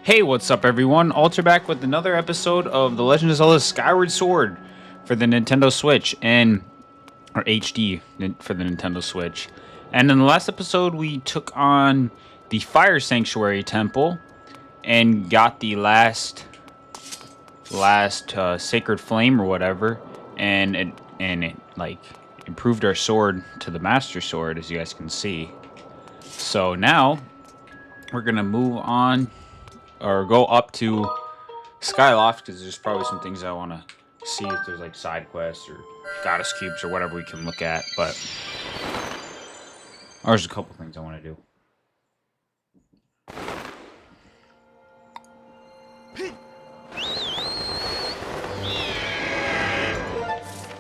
Hey, what's up everyone? Ultra back with another episode of The Legend of Zelda Skyward Sword for the Nintendo Switch or HD for the Nintendo Switch. And in the last episode we took on the Fire Sanctuary Temple and got the last Sacred Flame or whatever, and it like improved our sword to the Master Sword, as you guys can see. So now we're gonna move on or go up to Skyloft because there's probably some things I want to see if there's like side quests or goddess cubes or whatever we can look at. But there's a couple things I want to do.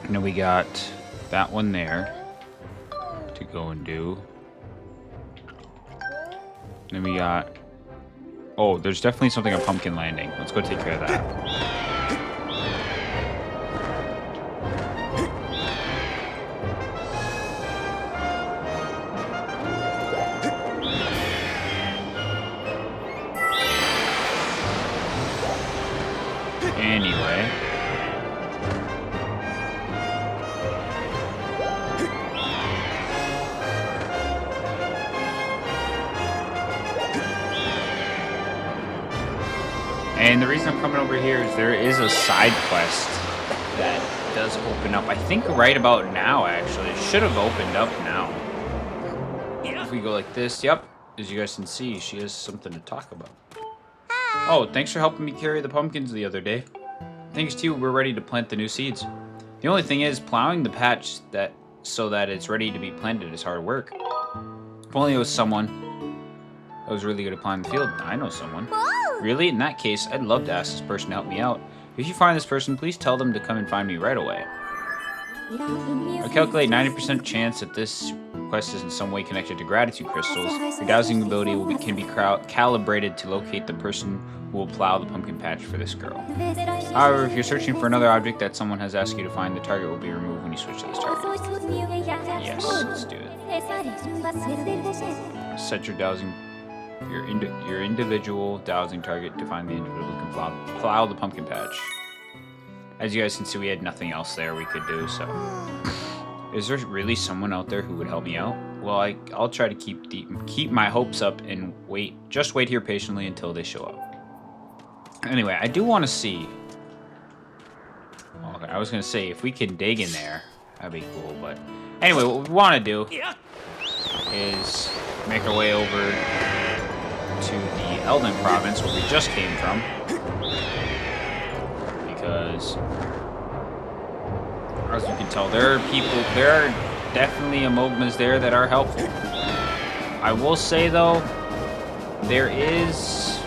And then we got that one there to go and do. Then we got... Oh, there's definitely something on Pumpkin Landing. Let's go take care of that. Anyway. And the reason I'm coming over here is there is a side quest that does open up, I think right about now actually. It should have opened up now. If we go like this, yep, as you guys can see, she has something to talk about. Oh, thanks for helping me carry the pumpkins the other day. Thanks to you, we're ready to plant the new seeds. The only thing is, plowing the patch so that it's ready to be planted is hard work. If only it was someone that was really good at plowing the field. I know someone. Really? In that case, I'd love to ask this person to help me out. If you find this person, please tell them to come and find me right away. I calculate 90% chance that this quest is in some way connected to gratitude crystals. The dowsing ability can be calibrated to locate the person who will plow the pumpkin patch for this girl. However, if you're searching for another object that someone has asked you to find, the target will be removed when you switch to this target. Yes, let's do it. Set your dowsing... Your individual dowsing target to find the individual who can plow the pumpkin patch. As you guys can see, we had nothing else there we could do, so... Is there really someone out there who would help me out? Well, I'll try to keep my hopes up and just wait here patiently until they show up. Anyway, I do want to see... Okay, I was going to say, if we can dig in there, that'd be cool, but... Anyway, what we want to do is make our way over to the Elden province where we just came from, because as you can tell, there are definitely amogmas there that are helpful. I will say though, there is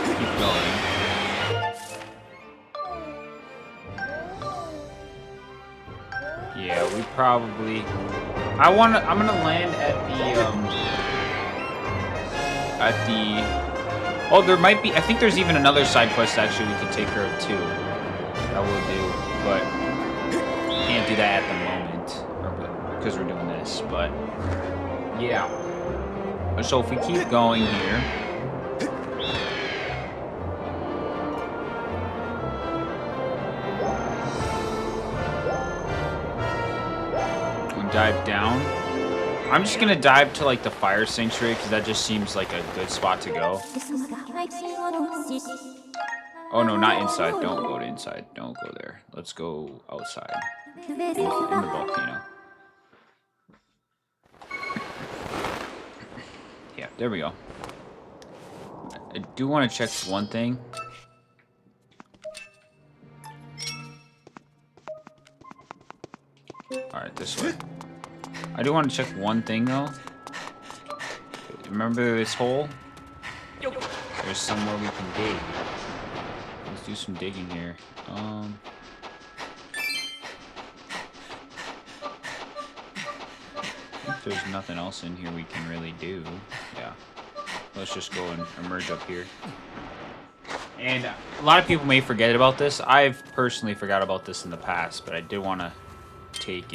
keep going. Yeah, we probably I'm gonna land oh, there might be, I think there's even another side quest actually we can take care of too. That will do, but can't do that at the moment because we're doing this, but yeah. So if we keep going here, dive down. I'm just gonna dive to like the Fire Sanctuary because that just seems like a good spot to go. Oh no, not inside. Don't go to inside. Don't go there. Let's go outside. In the volcano. Yeah, there we go. I do want to check one thing. Alright, this way. I do want to check one thing though. Remember this hole? There's somewhere we can dig. Let's do some digging here. I think there's nothing else in here we can really do. Yeah. Let's just go and emerge up here. And a lot of people may forget about this. I've personally forgot about this in the past, but I did want to take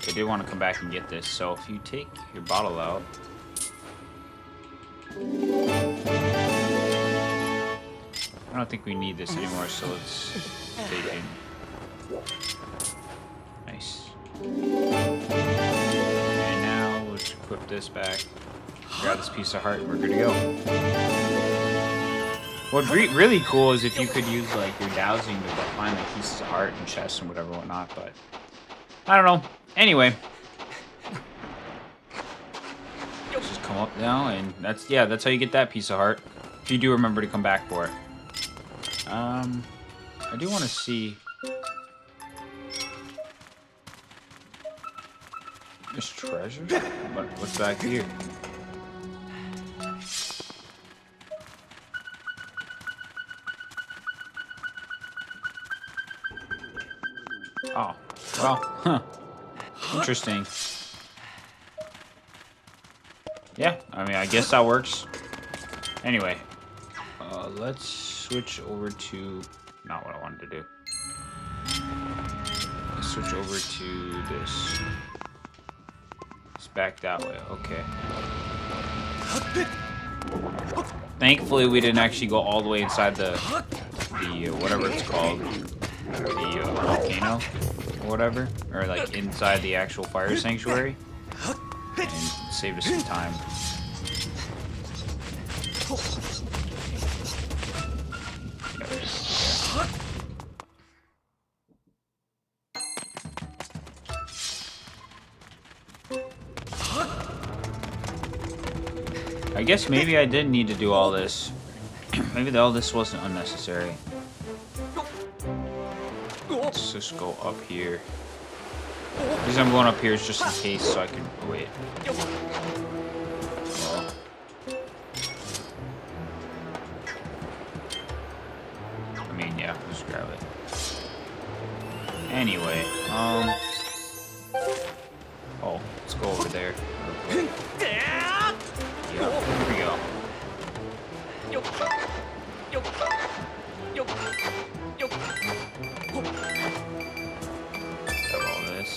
I did want to come back and get this. So if you take your bottle out. I don't think we need this anymore, so let's take it. Nice. And now let's equip this back. Grab this piece of heart and we're good to go. What's really cool is if you could use like your dowsing to find like pieces of heart and chests and whatever whatnot, but I don't know. Anyway. Let's just come up now and that's how you get that piece of heart. If you do remember to come back for it. I do want to see this treasure. What's back here? Oh, well, huh. Interesting. Yeah, I mean, I guess that works. Anyway, let's switch over to not what I wanted to do. Let's switch over to this. It's back that way. Okay. Thankfully, we didn't actually go all the way inside the whatever it's called, the volcano or whatever, or like inside the actual fire sanctuary, and saved us some time. I guess maybe I didn't need to do all this. Maybe all this wasn't unnecessary. Let's just go up here. The reason I'm going up here is just in case so I can wait. Well. I mean, yeah, just grab it. Anyway, oh, let's go over there real quick. Yeah, here we go. Grab all this.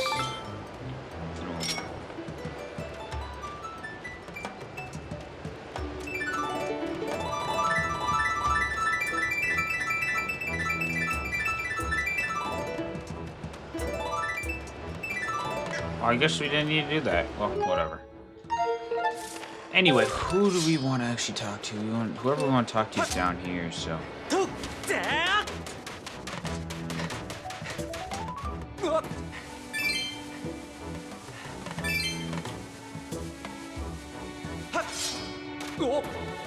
I guess we didn't need to do that. Well, whatever. Anyway, who do we want to actually talk to? Whoever we want to talk to is down here, so.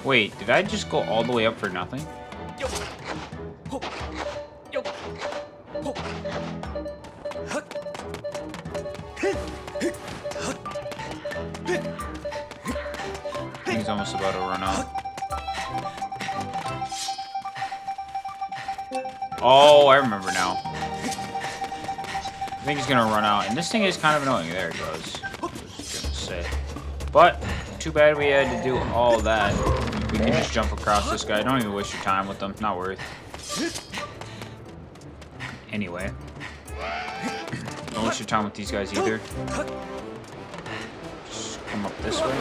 Wait, did I just go all the way up for nothing? He's almost about to run out. Oh, I remember now. I think he's gonna run out, and this thing is kind of annoying. There it goes. I was gonna say, but too bad we had to do all that. We can just jump across this guy. Don't even waste your time with them. Not worth. Anyway, don't waste your time with these guys either. Just come up this way.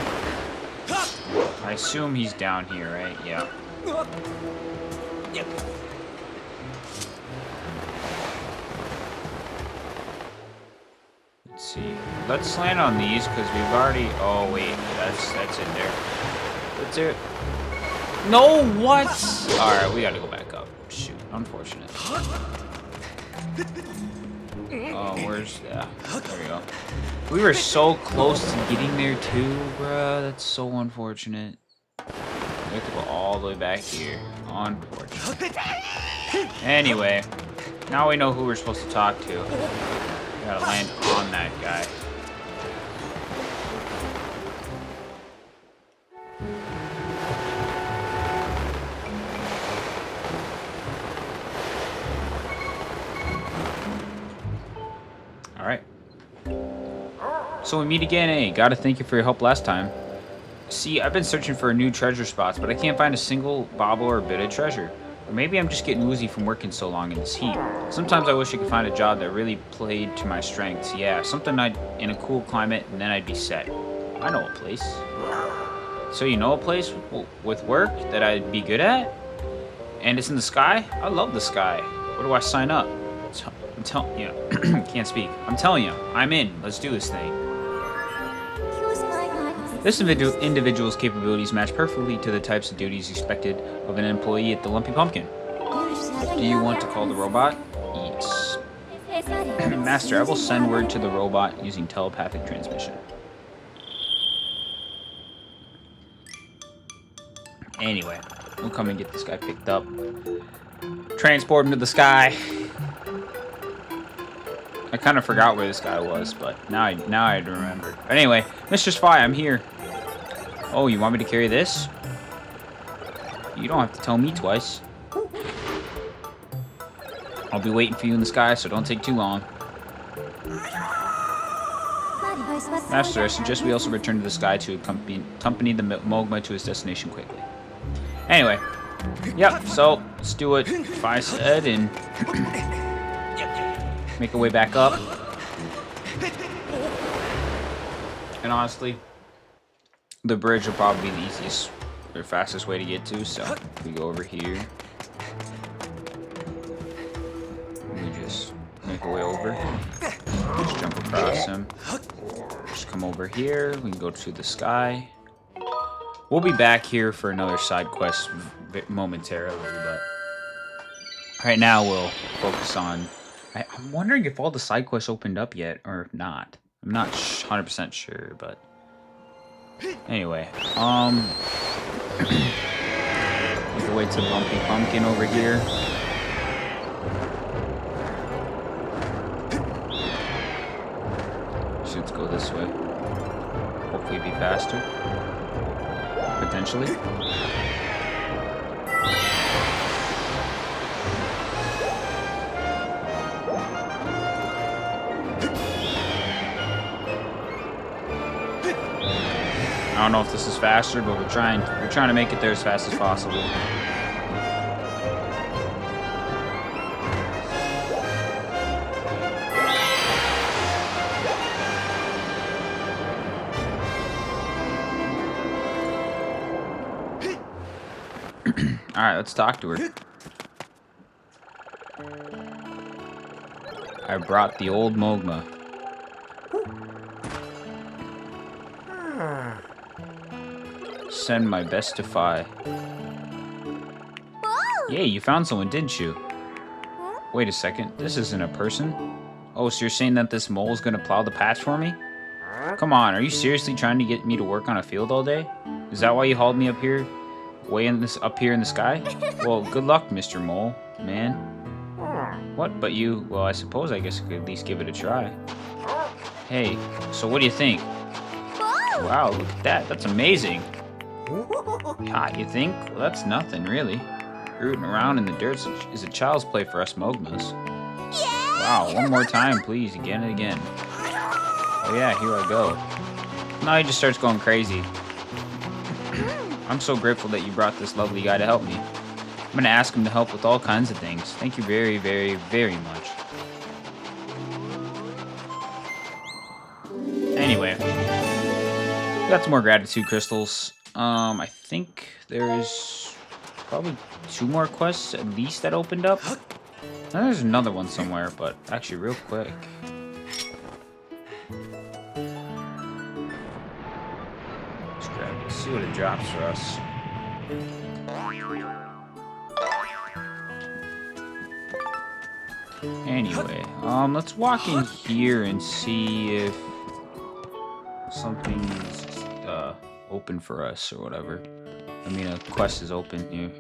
I assume he's down here, right? Yeah. Let's see. Let's land on these because we've already. Oh wait, that's in there. That's it. No, what? All right, we gotta go back up. Shoot, unfortunate. Oh, where's that? There we go. We were so close to getting there too, bruh. That's so unfortunate. We have to go all the way back here. Unfortunate. Anyway, now we know who we're supposed to talk to. We gotta land on that guy. Alright. So we meet again, eh? Gotta thank you for your help last time. See, I've been searching for new treasure spots, but I can't find a single bauble or bit of treasure. Or maybe I'm just getting woozy from working so long in this heat. Sometimes I wish I could find a job that really played to my strengths. Yeah, something in a cool climate, and then I'd be set. I know a place. So you know a place with work that I'd be good at? And it's in the sky? I love the sky. Where do I sign up? I'm telling you, can't speak. I'm telling you, I'm in. Let's do this thing. This individual's capabilities match perfectly to the types of duties expected of an employee at the Lumpy Pumpkin. Do you want to call the robot? Yes. Master, I will send word to the robot using telepathic transmission. Anyway, we'll come and get this guy picked up. Transport him to the sky. I kind of forgot where this guy was, but now I remember. But anyway, Mr. Spy, I'm here. Oh, you want me to carry this? You don't have to tell me twice. I'll be waiting for you in the sky, so don't take too long. Master, I suggest we also return to the sky to accompany the Mogma to his destination quickly. Anyway, yep, so let's do what Fi said and make our way back up. And honestly, the bridge will probably be the easiest or fastest way to get to, so we go over here. We just make our way over. Just jump across him. Just come over here. We can go to the sky. We'll be back here for another side quest momentarily, but right now we'll focus on... I'm wondering if all the side quests opened up yet, or if not. I'm not 100% sure, but... Anyway, make our way to Lumpy Pumpkin over here. Should go this way. Hopefully be faster. Potentially. I don't know if this is faster, but we're trying to make it there as fast as possible. Alright, let's talk to her. I brought the old Mogma. Send my best to Fi. Yay, you found someone, didn't you? Wait a second, this isn't a person. Oh, so you're saying that this mole is gonna plow the patch for me? Come on, are you seriously trying to get me to work on a field all day? Is that why you hauled me up here? Up here in the sky? Well, good luck, Mr. Mole, man. What, but you... Well, I suppose I guess I could at least give it a try. Hey, so what do you think? Wow, look at that. That's amazing. Ah, you think? Well, that's nothing, really. Rooting around in the dirt is a child's play for us Mogmas. Wow, one more time, please, again and again. Oh yeah, here I go. Now he just starts going crazy. I'm so grateful that you brought this lovely guy to help me. I'm gonna ask him to help with all kinds of things. Thank you very, very, very much. Anyway, got some more gratitude crystals. I think there's probably 2 more quests at least that opened up. And there's another one somewhere, but actually real quick. Let's grab it, see what it drops for us. Anyway, let's walk in here and see if something's open for us or whatever. I mean, a quest is open here.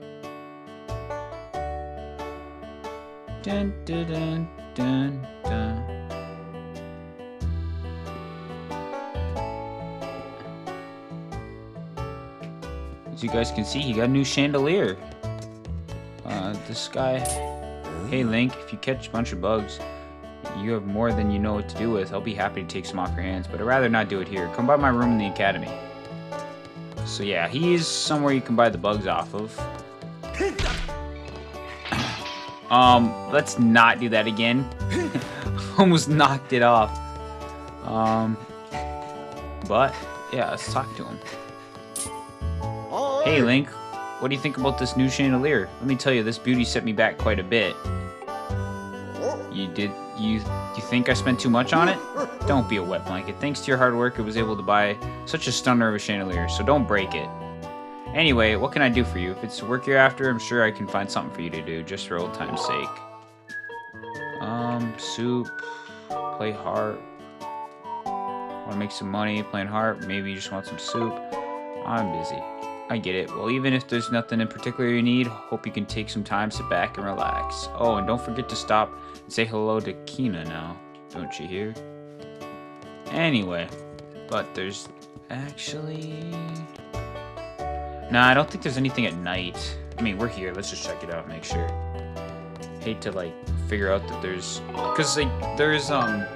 Dun, dun, dun, dun, dun. As you guys can see, he got a new chandelier. This guy... Hey Link, if you catch a bunch of bugs, you have more than you know what to do with. I'll be happy to take some off your hands, but I'd rather not do it here. Come by my room in the academy. So yeah, he's somewhere you can buy the bugs off of. Let's not do that again. Almost knocked it off. But yeah, let's talk to him. Hey Link, what do you think about this new chandelier? Let me tell you, this beauty set me back quite a bit. You think I spent too much on it? Don't be a wet blanket. Thanks to your hard work, I was able to buy such a stunner of a chandelier, so don't break it. Anyway, what can I do for you? If it's work you're after, I'm sure I can find something for you to do, just for old time's sake. Soup, play harp. Wanna make some money playing harp? Maybe you just want some soup? I'm busy. I get it. Well, even if there's nothing in particular you need, hope you can take some time, sit back, and relax. Oh, and don't forget to stop and say hello to Kina now. Don't you hear? Anyway, but there's actually... Nah, I don't think there's anything at night. I mean, we're here. Let's just check it out and make sure. Hate to, like, figure out that there's... Because, like, there's, a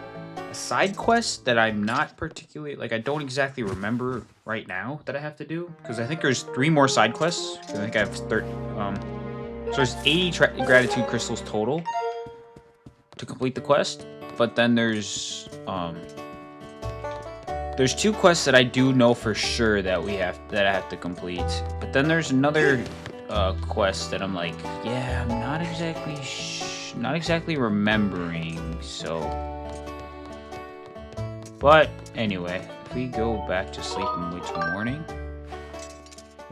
side quest that I'm not particularly... Like, I don't exactly remember right now that I have to do. Because I think there's 3 more side quests. I think I have 30... So there's 80 gratitude crystals total to complete the quest. But then there's 2 quests that I do know for sure that I have to complete. But then there's another quest that I'm like, yeah, I'm not exactly remembering. So, but anyway, if we go back to sleep and wait till morning,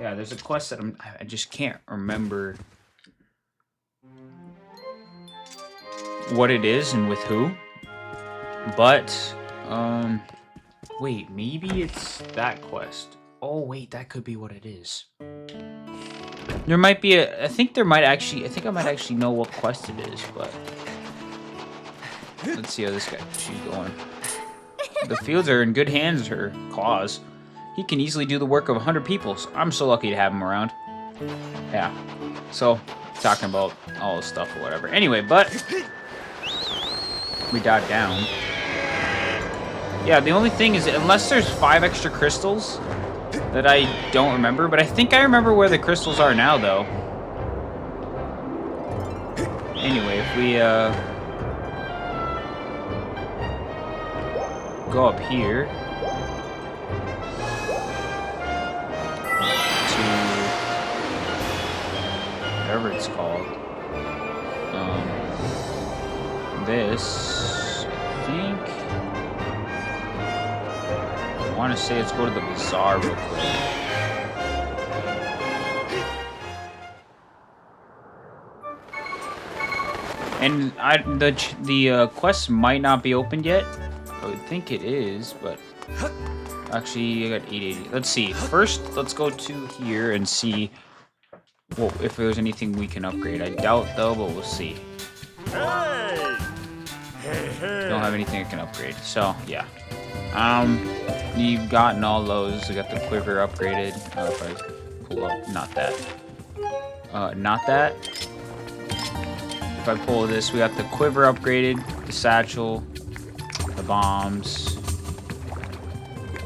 yeah, there's a quest that I just can't remember what it is and with who. But wait, maybe it's that quest. Oh, wait, that could be what it is. There might be I think I might actually know what quest it is, but... Let's see how she's going. The fields are in good hands, her cause. He can easily do the work of 100 people, so I'm so lucky to have him around. Yeah. So, talking about all this stuff or whatever. Anyway, but... We dive down. Yeah, the only thing is, unless there's 5 extra crystals that I don't remember, but I think I remember where the crystals are now, though. Anyway, if we, go up here to whatever it's called. This, I think... I want to say let's go to the bazaar real quick. And the quest might not be opened yet. I would think it is, but actually I got 880. Let's see. First, let's go to here and see if there's anything we can upgrade. I doubt though, but we'll see. Don't have anything I can upgrade. So yeah. You've gotten all those. I got the quiver upgraded. If I pull up, not that. If I pull this, we got the quiver upgraded, the satchel, the bombs,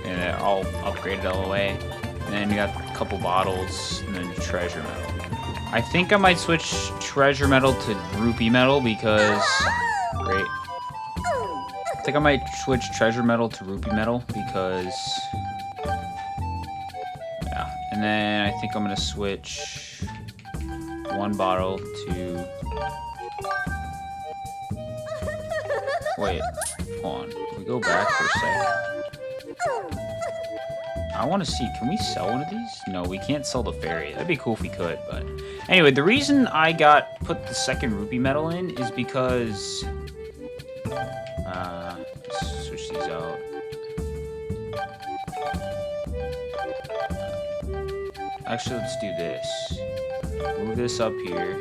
and they're all upgraded all the way. And then you got a couple bottles, and then treasure metal. I think I might switch treasure metal to rupee metal because, great. I think I might switch treasure metal to rupee metal because, yeah. And then I think I'm gonna switch 1 bottle to, wait, hold on. Can we go back for a sec? I want to see, can we sell one of these? No, we can't sell the fairy. That'd be cool if we could, but anyway, the reason I put the second rupee metal in is because let's switch these out. Actually, let's do this. Move this up here.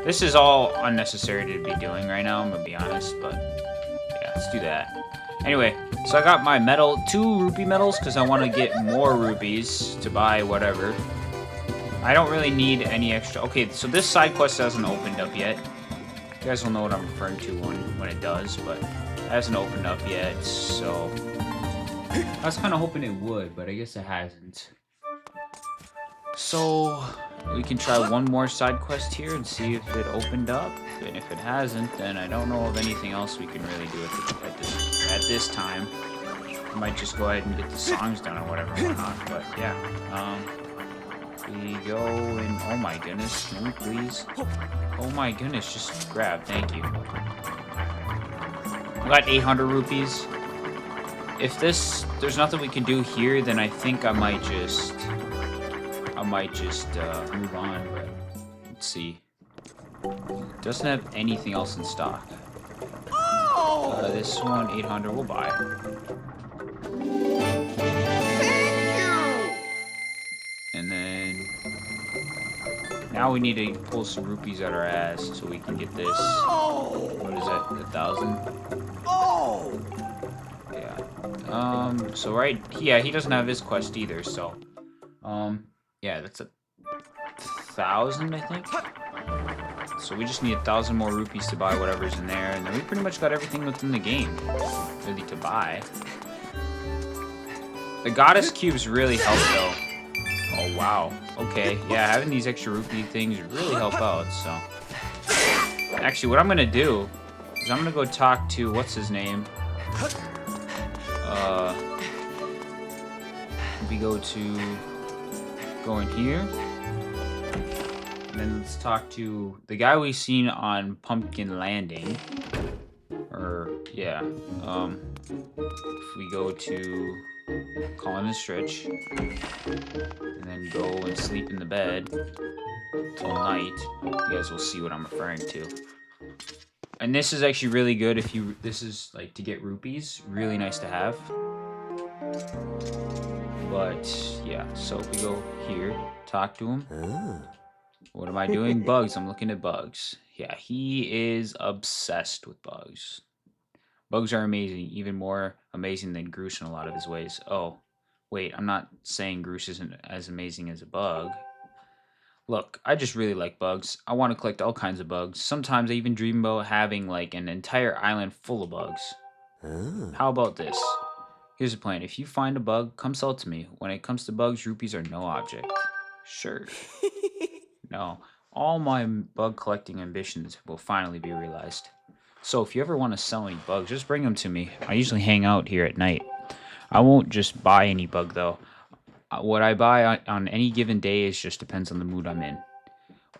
This is all unnecessary to be doing right now, I'm gonna be honest, but yeah, let's do that. Anyway, so I got my medal, 2 rupee medals, because I want to get more rupees to buy whatever. I don't really need any extra. Okay, so this side quest hasn't opened up yet. You guys will know what I'm referring to when it does, but it hasn't opened up yet, so... I was kind of hoping it would, but I guess it hasn't. So, We can try one more side quest here and see if it opened up. And if it hasn't, then I don't know of anything else we can really do at this time. I might just go ahead and get the songs done or whatever, whatnot. But yeah, we go and oh my goodness, can we please? Oh my goodness, just grab, thank you. I got 800 rupees. If there's nothing we can do here, then I think I might just move on. But let's see. Doesn't have anything else in stock. This one, 800, we'll buy. And then now we need to pull some rupees out our ass so we can get this. What is that? 1,000? Yeah. So yeah, he doesn't have his quest either. So, yeah, that's 1,000, I think. So we just need 1,000 more rupees to buy whatever's in there, and then we pretty much got everything within the game really to buy. The goddess cubes really help though. Oh wow. Okay, yeah, having these extra rupee things really help out. So actually, what I'm gonna do is I'm gonna go talk to what's his name. We go in here. And then let's talk to the guy we've seen on Pumpkin Landing. Or, yeah. If we go to Colin and Stretch, and then go and sleep in the bed till night, you guys will see what I'm referring to. And this is actually really good if you, this is like to get rupees, really nice to have. But, yeah, so if we go here, talk to him. What am I doing? Bugs. I'm looking at bugs. Yeah, he is obsessed with bugs. Bugs are amazing, even more amazing than Groose in a lot of his ways. Oh, wait, I'm not saying Groose isn't as amazing as a bug. Look, I just really like bugs. I want to collect all kinds of bugs. Sometimes I even dream about having like an entire island full of bugs. How about this? Here's a plan. If you find a bug, come sell it to me. When it comes to bugs, rupees are no object. Sure. No, all my bug collecting ambitions will finally be realized. So if you ever want to sell any bugs, just bring them to me. I usually hang out here at night. I won't just buy any bug though. What I buy on any given day is just depends on the mood I'm in.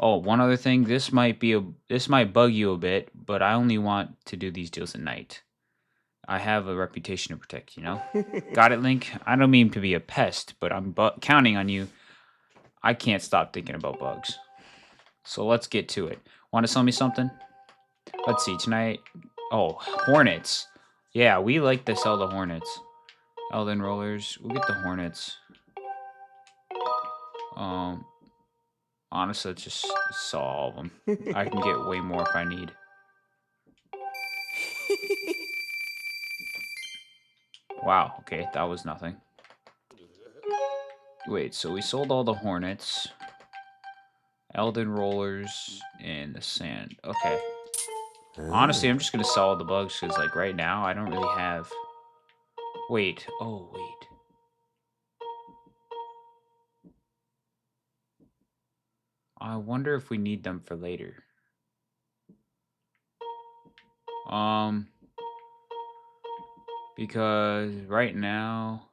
Oh, one other thing, this might bug you a bit, but I only want to do these deals at night. I have a reputation to protect, you know? Got it, Link? I don't mean to be a pest, but I'm counting on you. I can't stop thinking about bugs. So let's get to it. Want to sell me something? Let's see, tonight... Oh, hornets. Yeah, we like to sell the hornets. Elden rollers. We'll get the hornets. Honestly, let's just sell all of them. I can get way more if I need. Wow, okay, that was nothing. Wait, so we sold all the hornets, Elden rollers, and the sand. Okay. Honestly, I'm just gonna sell all the bugs because, like, right now I don't really have. Wait. Oh, wait. I wonder if we need them for later. Because right now.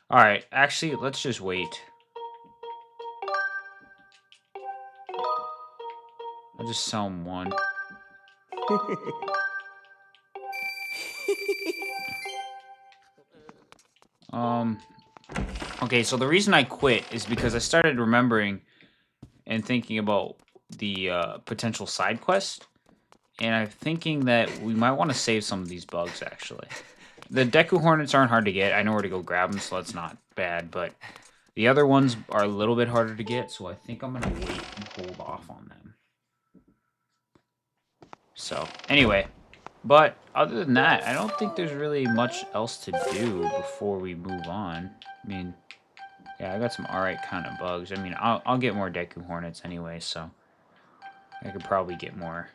All right, actually, let's just wait. I'll just sell them one. Okay, so the reason I quit is because I started remembering and thinking about the potential side quest, and I'm thinking that we might want to save some of these bugs, actually. The Deku Hornets aren't hard to get. I know where to go grab them, so that's not bad, but the other ones are a little bit harder to get, so I think I'm going to wait and hold off on them. So, anyway, but other than that, I don't think there's really much else to do before we move on. I mean, yeah, I got some alright kind of bugs. I mean, I'll get more Deku Hornets anyway, so I could probably get more.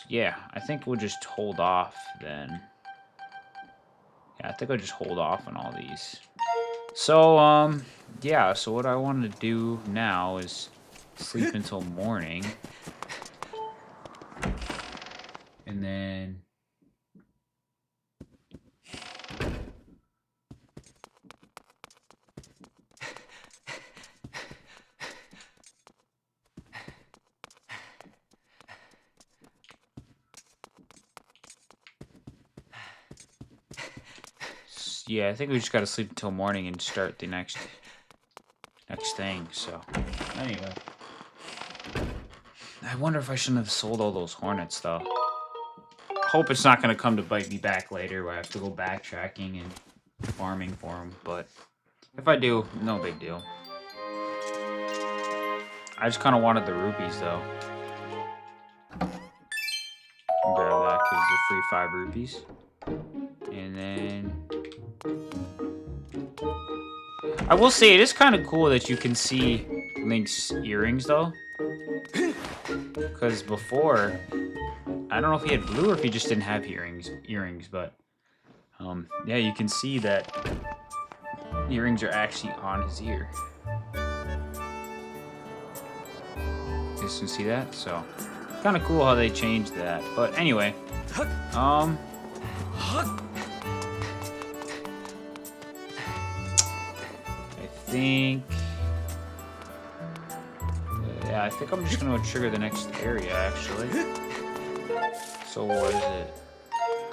Yeah, I think we'll just hold off then. Yeah, I think I'll just hold off on all these. So, yeah, so what I want to do now is sleep until morning. And then... Yeah, I think we just gotta sleep until morning and start the next thing, so... Anyway. I wonder if I shouldn't have sold all those hornets, though. Hope it's not gonna come to bite me back later, where I have to go backtracking and farming for them, but... If I do, no big deal. I just kind of wanted the rupees, though. Grab that, because they're free 5 rupees. And then... I will say, it is kind of cool that you can see Link's earrings, though. Because before, I don't know if he had blue or if he just didn't have earrings, but... yeah, you can see that earrings are actually on his ear. You guys can see that? So, kind of cool how they changed that. But anyway, I think... Yeah, I think I'm just going to trigger the next area, actually. So what is it?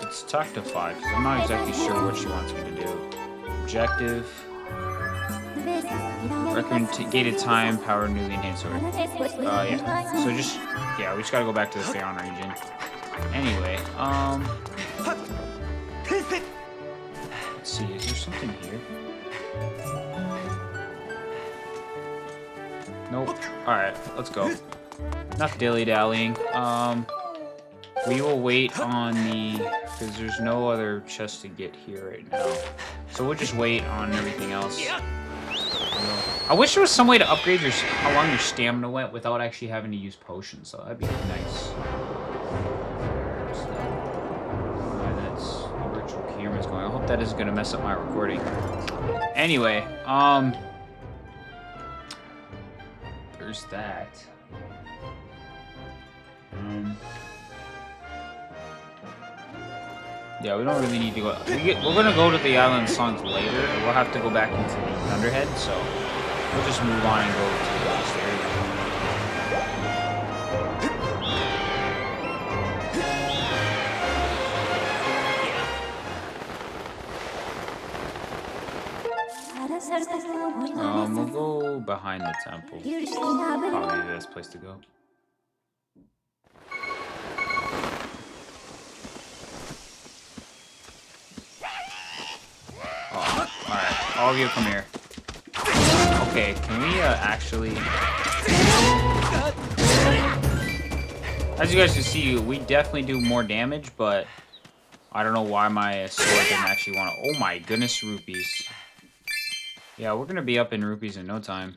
It's talk to 5, because I'm not exactly sure what she wants me to do. Objective. Recommended time, power, newly enhanced sword. Yeah. So just, yeah, we just gotta go back to the Faron region. Anyway, let's see, is there something here? Nope. Alright, let's go. Enough dilly-dallying. We will wait on the... Because there's no other chest to get here right now. So we'll just wait on everything else. I wish there was some way to upgrade how long your stamina went without actually having to use potions, so that'd be nice. That's the virtual camera's going. I hope that isn't going to mess up my recording. Anyway, there's that. Yeah, we don't really need to go. We're gonna go to the island songs later, and we'll have to go back into the Thunderhead, so we'll just move on and go to the last area. We'll go behind the temple. Probably the best place to go. All of you come here. Okay, can we actually... As you guys can see, we definitely do more damage, but I don't know why my sword didn't actually want to... Oh my goodness, rupees. Yeah, we're going to be up in rupees in no time.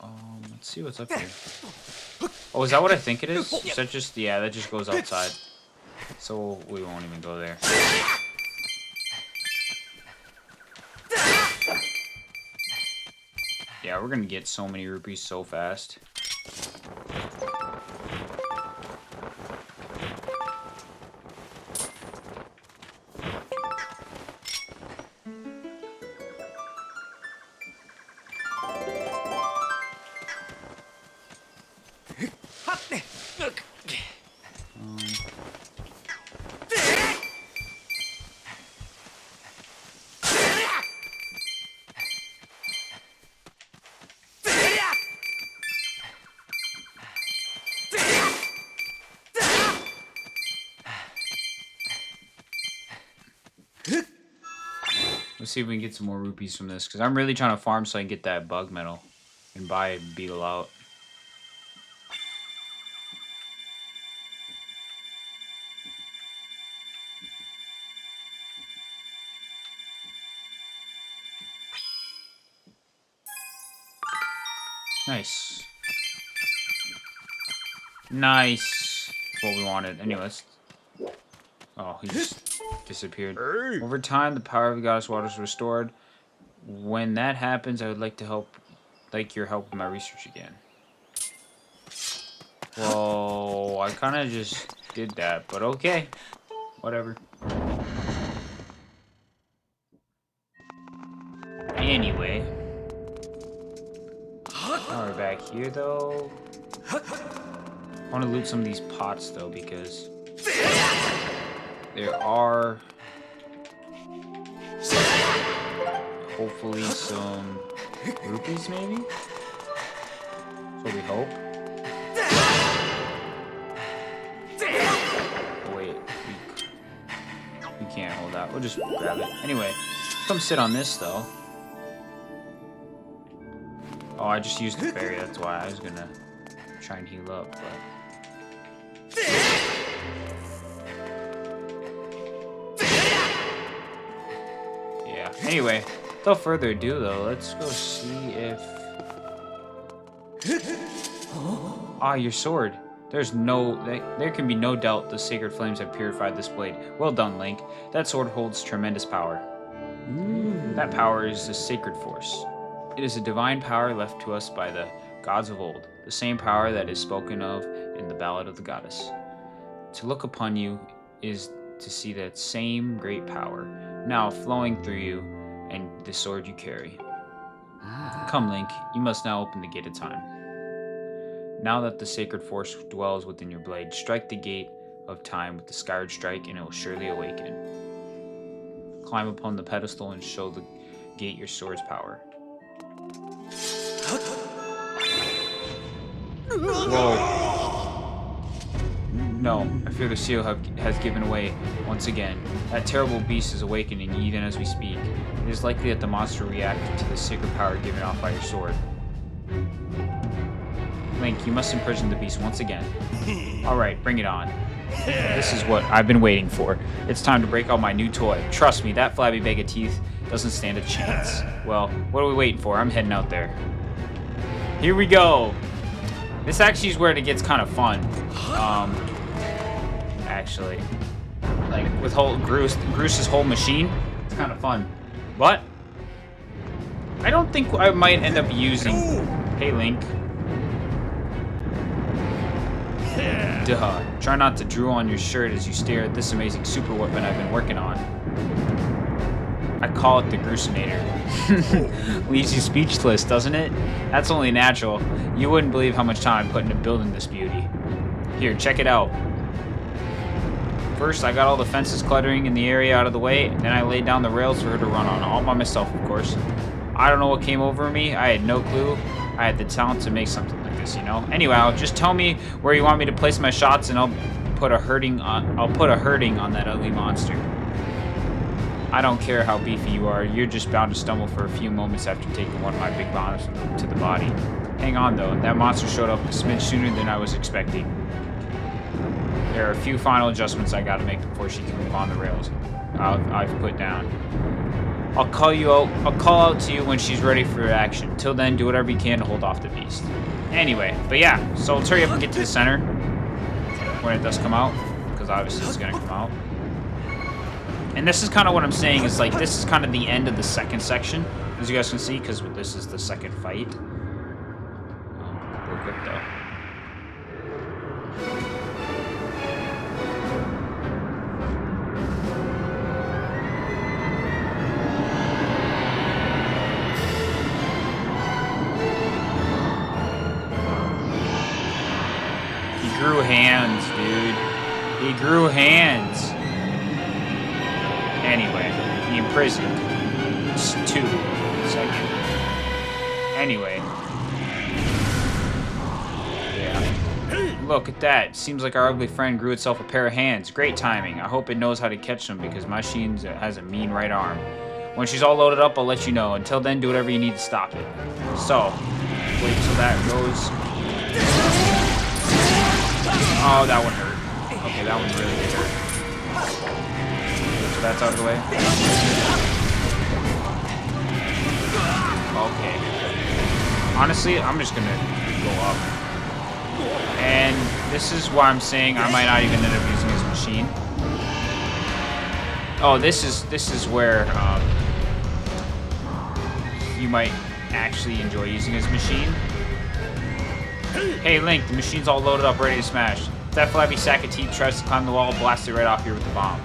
Let's see what's up here. Oh, is that what I think it is? Is that just... Yeah, that just goes outside. So we won't even go there. Yeah, we're gonna get so many rupees so fast. Let's see if we can get some more rupees from this, because I'm really trying to farm so I can get that bug medal and buy Beetle out. Nice. Nice. That's what we wanted. Anyway, let's... Oh, he just disappeared. Over time, the power of the goddess water is restored. When that happens, I would like your help with my research again. Well, I kind of just did that, but okay. Whatever. Anyway. Now we're back here, though. I want to loot some of these pots, though, because there are hopefully some rupees, maybe? So we hope. Oh, wait, we can't hold that. We'll just grab it. Anyway, come sit on this, though. Oh, I just used the berry, that's why I was gonna try and heal up, but... Yeah, anyway, without further ado, though, let's go see if... Ah, your sword. There can be no doubt the sacred flames have purified this blade. Well done, Link. That sword holds tremendous power. That power is the sacred force. It is a divine power left to us by the gods of old, the same power that is spoken of in the Ballad of the Goddess. To look upon you is to see that same great power, now flowing through you and the sword you carry. Come, Link, you must now open the gate of time. Now that the sacred force dwells within your blade, strike the gate of time with the Skyward strike and it will surely awaken. Climb upon the pedestal and show the gate your sword's power. Whoa. No, I fear the seal has given way once again. That terrible beast is awakening even as we speak. It is likely that the monster reacted to the sacred power given off by your sword. Link, you must imprison the beast once again. Alright, bring it on. This is what I've been waiting for. It's time to break out my new toy. Trust me, that flabby bag of teeth doesn't stand a chance. Well, what are we waiting for? I'm heading out there. Here we go! This actually is where it gets kind of fun. Actually. Like, with Groos's whole machine, it's kind of fun. But, I don't think I might end up using... Hey, Link. Duh. Try not to drool on your shirt as you stare at this amazing super weapon I've been working on. I call it the Groosinator. Leaves you speechless, doesn't it? That's only natural. You wouldn't believe how much time I put into building this beauty. Here, check it out. First, I got all the fences cluttering in the area out of the way, and then I laid down the rails for her to run on, all by myself, of course. I don't know what came over me. I had no clue. I had the talent to make something like this, you know? Anyhow, just tell me where you want me to place my shots, and I'll put a hurting on that ugly monster. I don't care how beefy you are, you're just bound to stumble for a few moments after taking one of my big bombs to the body. Hang on though, that monster showed up a smidge sooner than I was expecting. There are a few final adjustments I gotta make before she can move on the rails I've put down. I'll call out to you when she's ready for action. Till then, do whatever you can to hold off the beast. Anyway, but yeah, so let's hurry up and get to the center when it does come out, because obviously it's gonna come out. And this is kind of what I'm saying, is like, this is kind of the end of the second section, as you guys can see, because this is the second fight. Real quick, though. He grew hands, dude. He grew hands. Anyway, he imprisoned. It's 2 seconds. Anyway. Yeah. Look at that. Seems like our ugly friend grew itself a pair of hands. Great timing. I hope it knows how to catch them because my Sheen has a mean right arm. When she's all loaded up, I'll let you know. Until then, do whatever you need to stop it. So, wait till that goes. Oh, that one hurt. Okay, that one really did hurt. So that's out of the way. Okay. Honestly, I'm just gonna go up. And This is why I'm saying I might not even end up using his machine. Oh, this is where you might actually enjoy using his machine. Hey Link, the machine's all loaded up, ready to smash. That flabby sack of teeth tries to climb the wall, blast it right off here with the bomb.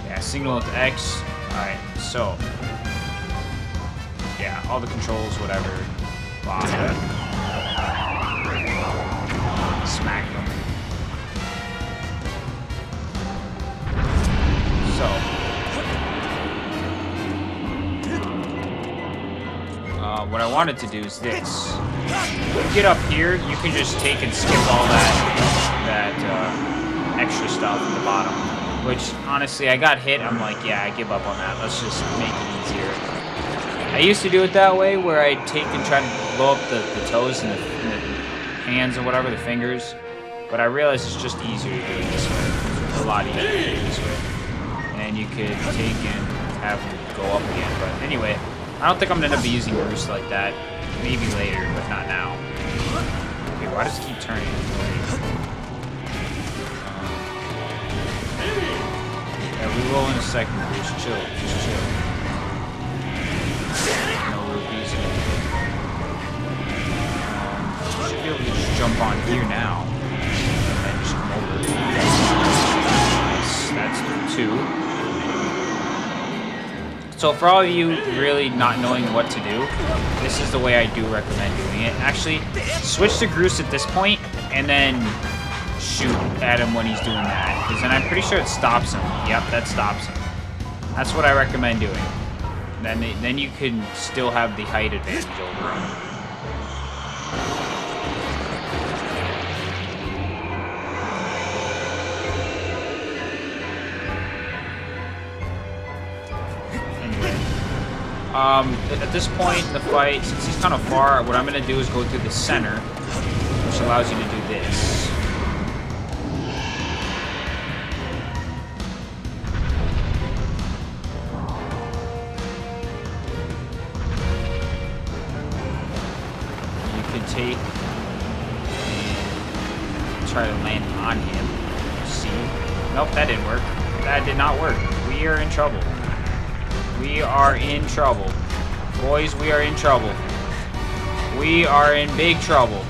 Yeah, signal with X. Alright, so. Yeah, all the controls, whatever. Blah. Smack them. So. What I wanted to do is this. When you get up here, you can just take and skip all that extra stuff at the bottom. Which, honestly, I got hit. I'm like, yeah, I give up on that. Let's just make it easier. I used to do it that way, where I'd take and try to blow up the toes and the hands and whatever, the fingers. But I realized it's just easier to do it this way. It's a lot easier to do it this way. And you could take and have them go up again. But anyway, I don't think I'm going to end up using Bruce like that. Maybe later, but not now. Okay, why does it keep turning? Yeah, we will in a second, Bruce. Chill. Just chill. No rupees. Should be able to just jump on here now. And then just come over. Nice. That's two. So for all of you really not knowing what to do, this is the way I do recommend doing it. Actually, switch to Groose at this point, and then shoot at him when he's doing that. Because then I'm pretty sure it stops him. Yep, that stops him. That's what I recommend doing. Then you can still have the height advantage over him. At this point in the fight, since he's kind of far, what I'm going to do is go through the center, which allows you to do this. You can take and try to land on him. See? Nope, that didn't work. That did not work. We are in trouble. We are in trouble. Boys, we are in trouble. We are in big trouble.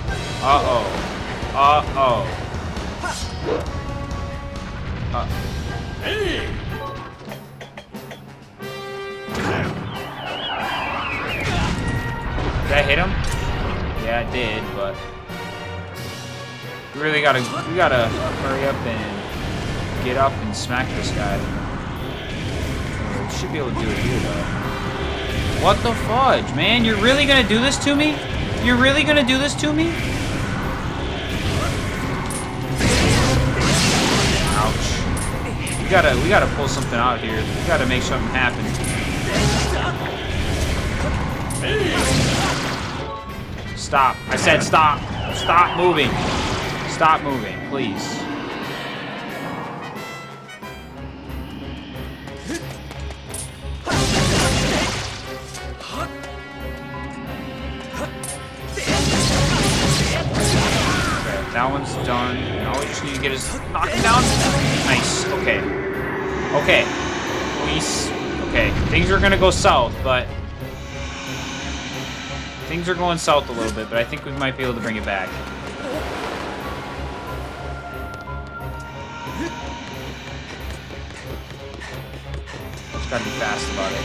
Uh-oh. Uh-oh. Did that hit him? Yeah, it did, but we really gotta hurry up and get up and smack this guy. Should be able to do it here, though. What the fudge, man? You're really gonna do this to me? You're really gonna do this to me? Ouch. We gotta pull something out here. We gotta make something happen. Stop. I said stop. Stop moving. Stop moving, please. That one's done. Now we just need to get his knocked down. Nice. Okay. Okay. Okay. Things are gonna go south, but things are going south a little bit, but I think we might be able to bring it back. Just gotta be fast about it.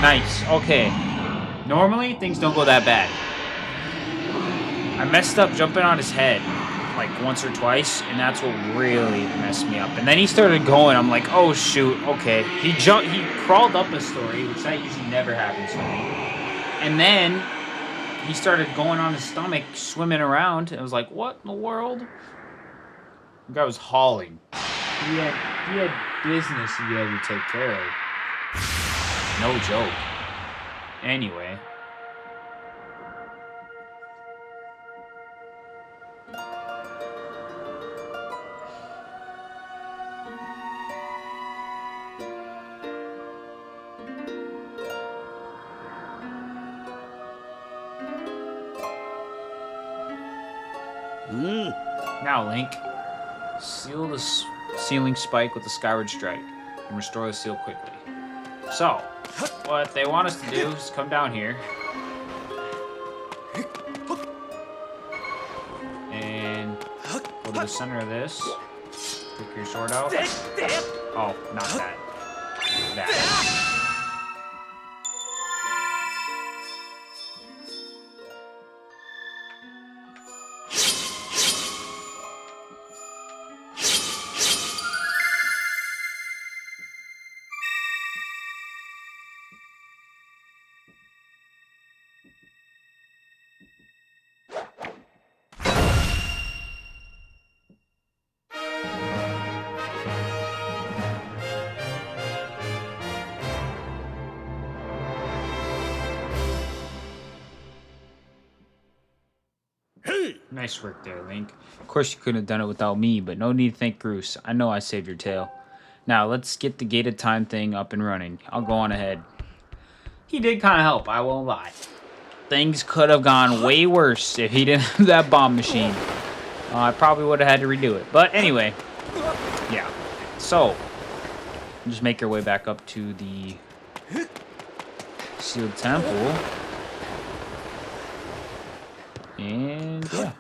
Nice. Okay. Normally, things don't go that bad. I messed up jumping on his head like once or twice, and that's what really messed me up. And then he started going. I'm like, oh shoot, okay. He crawled up a story, which that usually never happens to me. And then he started going on his stomach, swimming around. And I was like, what in the world? The guy was hauling. He had business he had to take care of. No joke. Anyway. Now, Link, seal the sealing spike with the Skyward Strike and restore the seal quickly. So, what they want us to do is come down here and go to the center of this. Pick your sword out. Oh, not that. That. Nice work there, Link. Of course you couldn't have done it without me, but no need to thank Groose. I know I saved your tail. Now, let's get the gated time thing up and running. I'll go on ahead. He did kind of help, I won't lie. Things could have gone way worse if he didn't have that bomb machine. I probably would have had to redo it. But anyway, yeah. So, just make our way back up to the sealed temple. And yeah.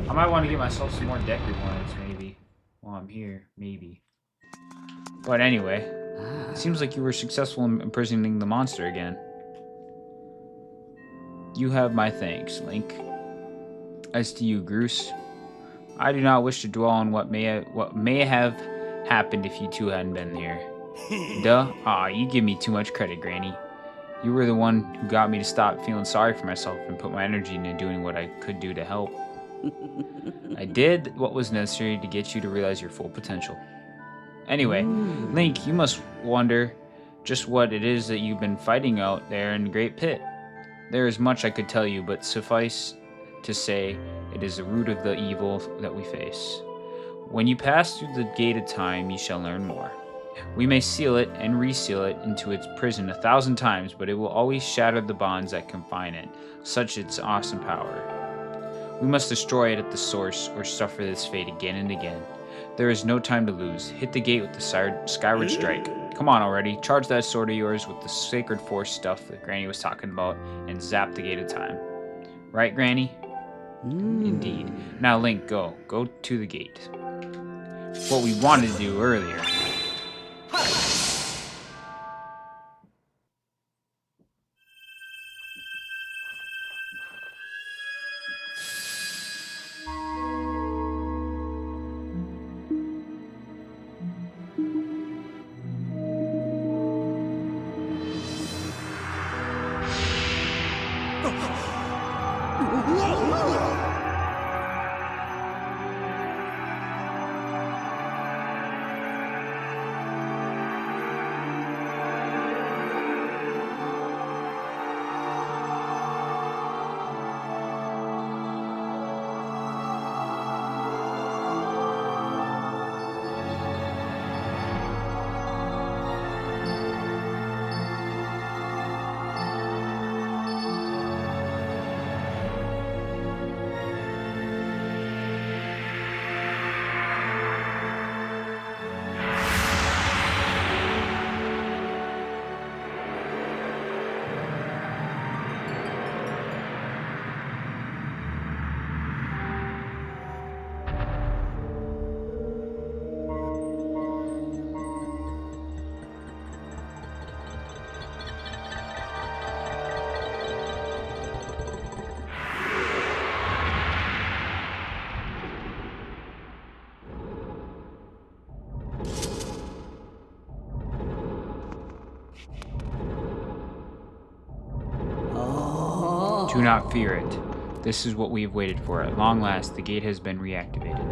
I might want to get myself some more deck rewards, maybe. While I'm here, maybe. But anyway, it seems like you were successful in imprisoning the monster again. You have my thanks, Link. As to you, Groose, I do not wish to dwell on what may have happened if you two hadn't been here. Duh. Aw, you give me too much credit, Granny. You were the one who got me to stop feeling sorry for myself and put my energy into doing what I could do to help. I did what was necessary to get you to realize your full potential. Anyway, Link, you must wonder just what it is that you've been fighting out there in the Great Pit. There is much I could tell you, but suffice to say, it is the root of the evil that we face. When you pass through the gate of time, you shall learn more. We may seal it and reseal it into its prison 1,000 times, but it will always shatter the bonds that confine it, such its awesome power. We must destroy it at the source or suffer this fate again and again. There is no time to lose. Hit the gate with the Skyward Strike. Come on already, charge that sword of yours with the Sacred Force stuff that Granny was talking about and zap the gate of time. Right, Granny? Indeed. Now, Link, go. Go to the gate. What we wanted to do earlier. Do not fear it. This is what we have waited for. At long last, the gate has been reactivated.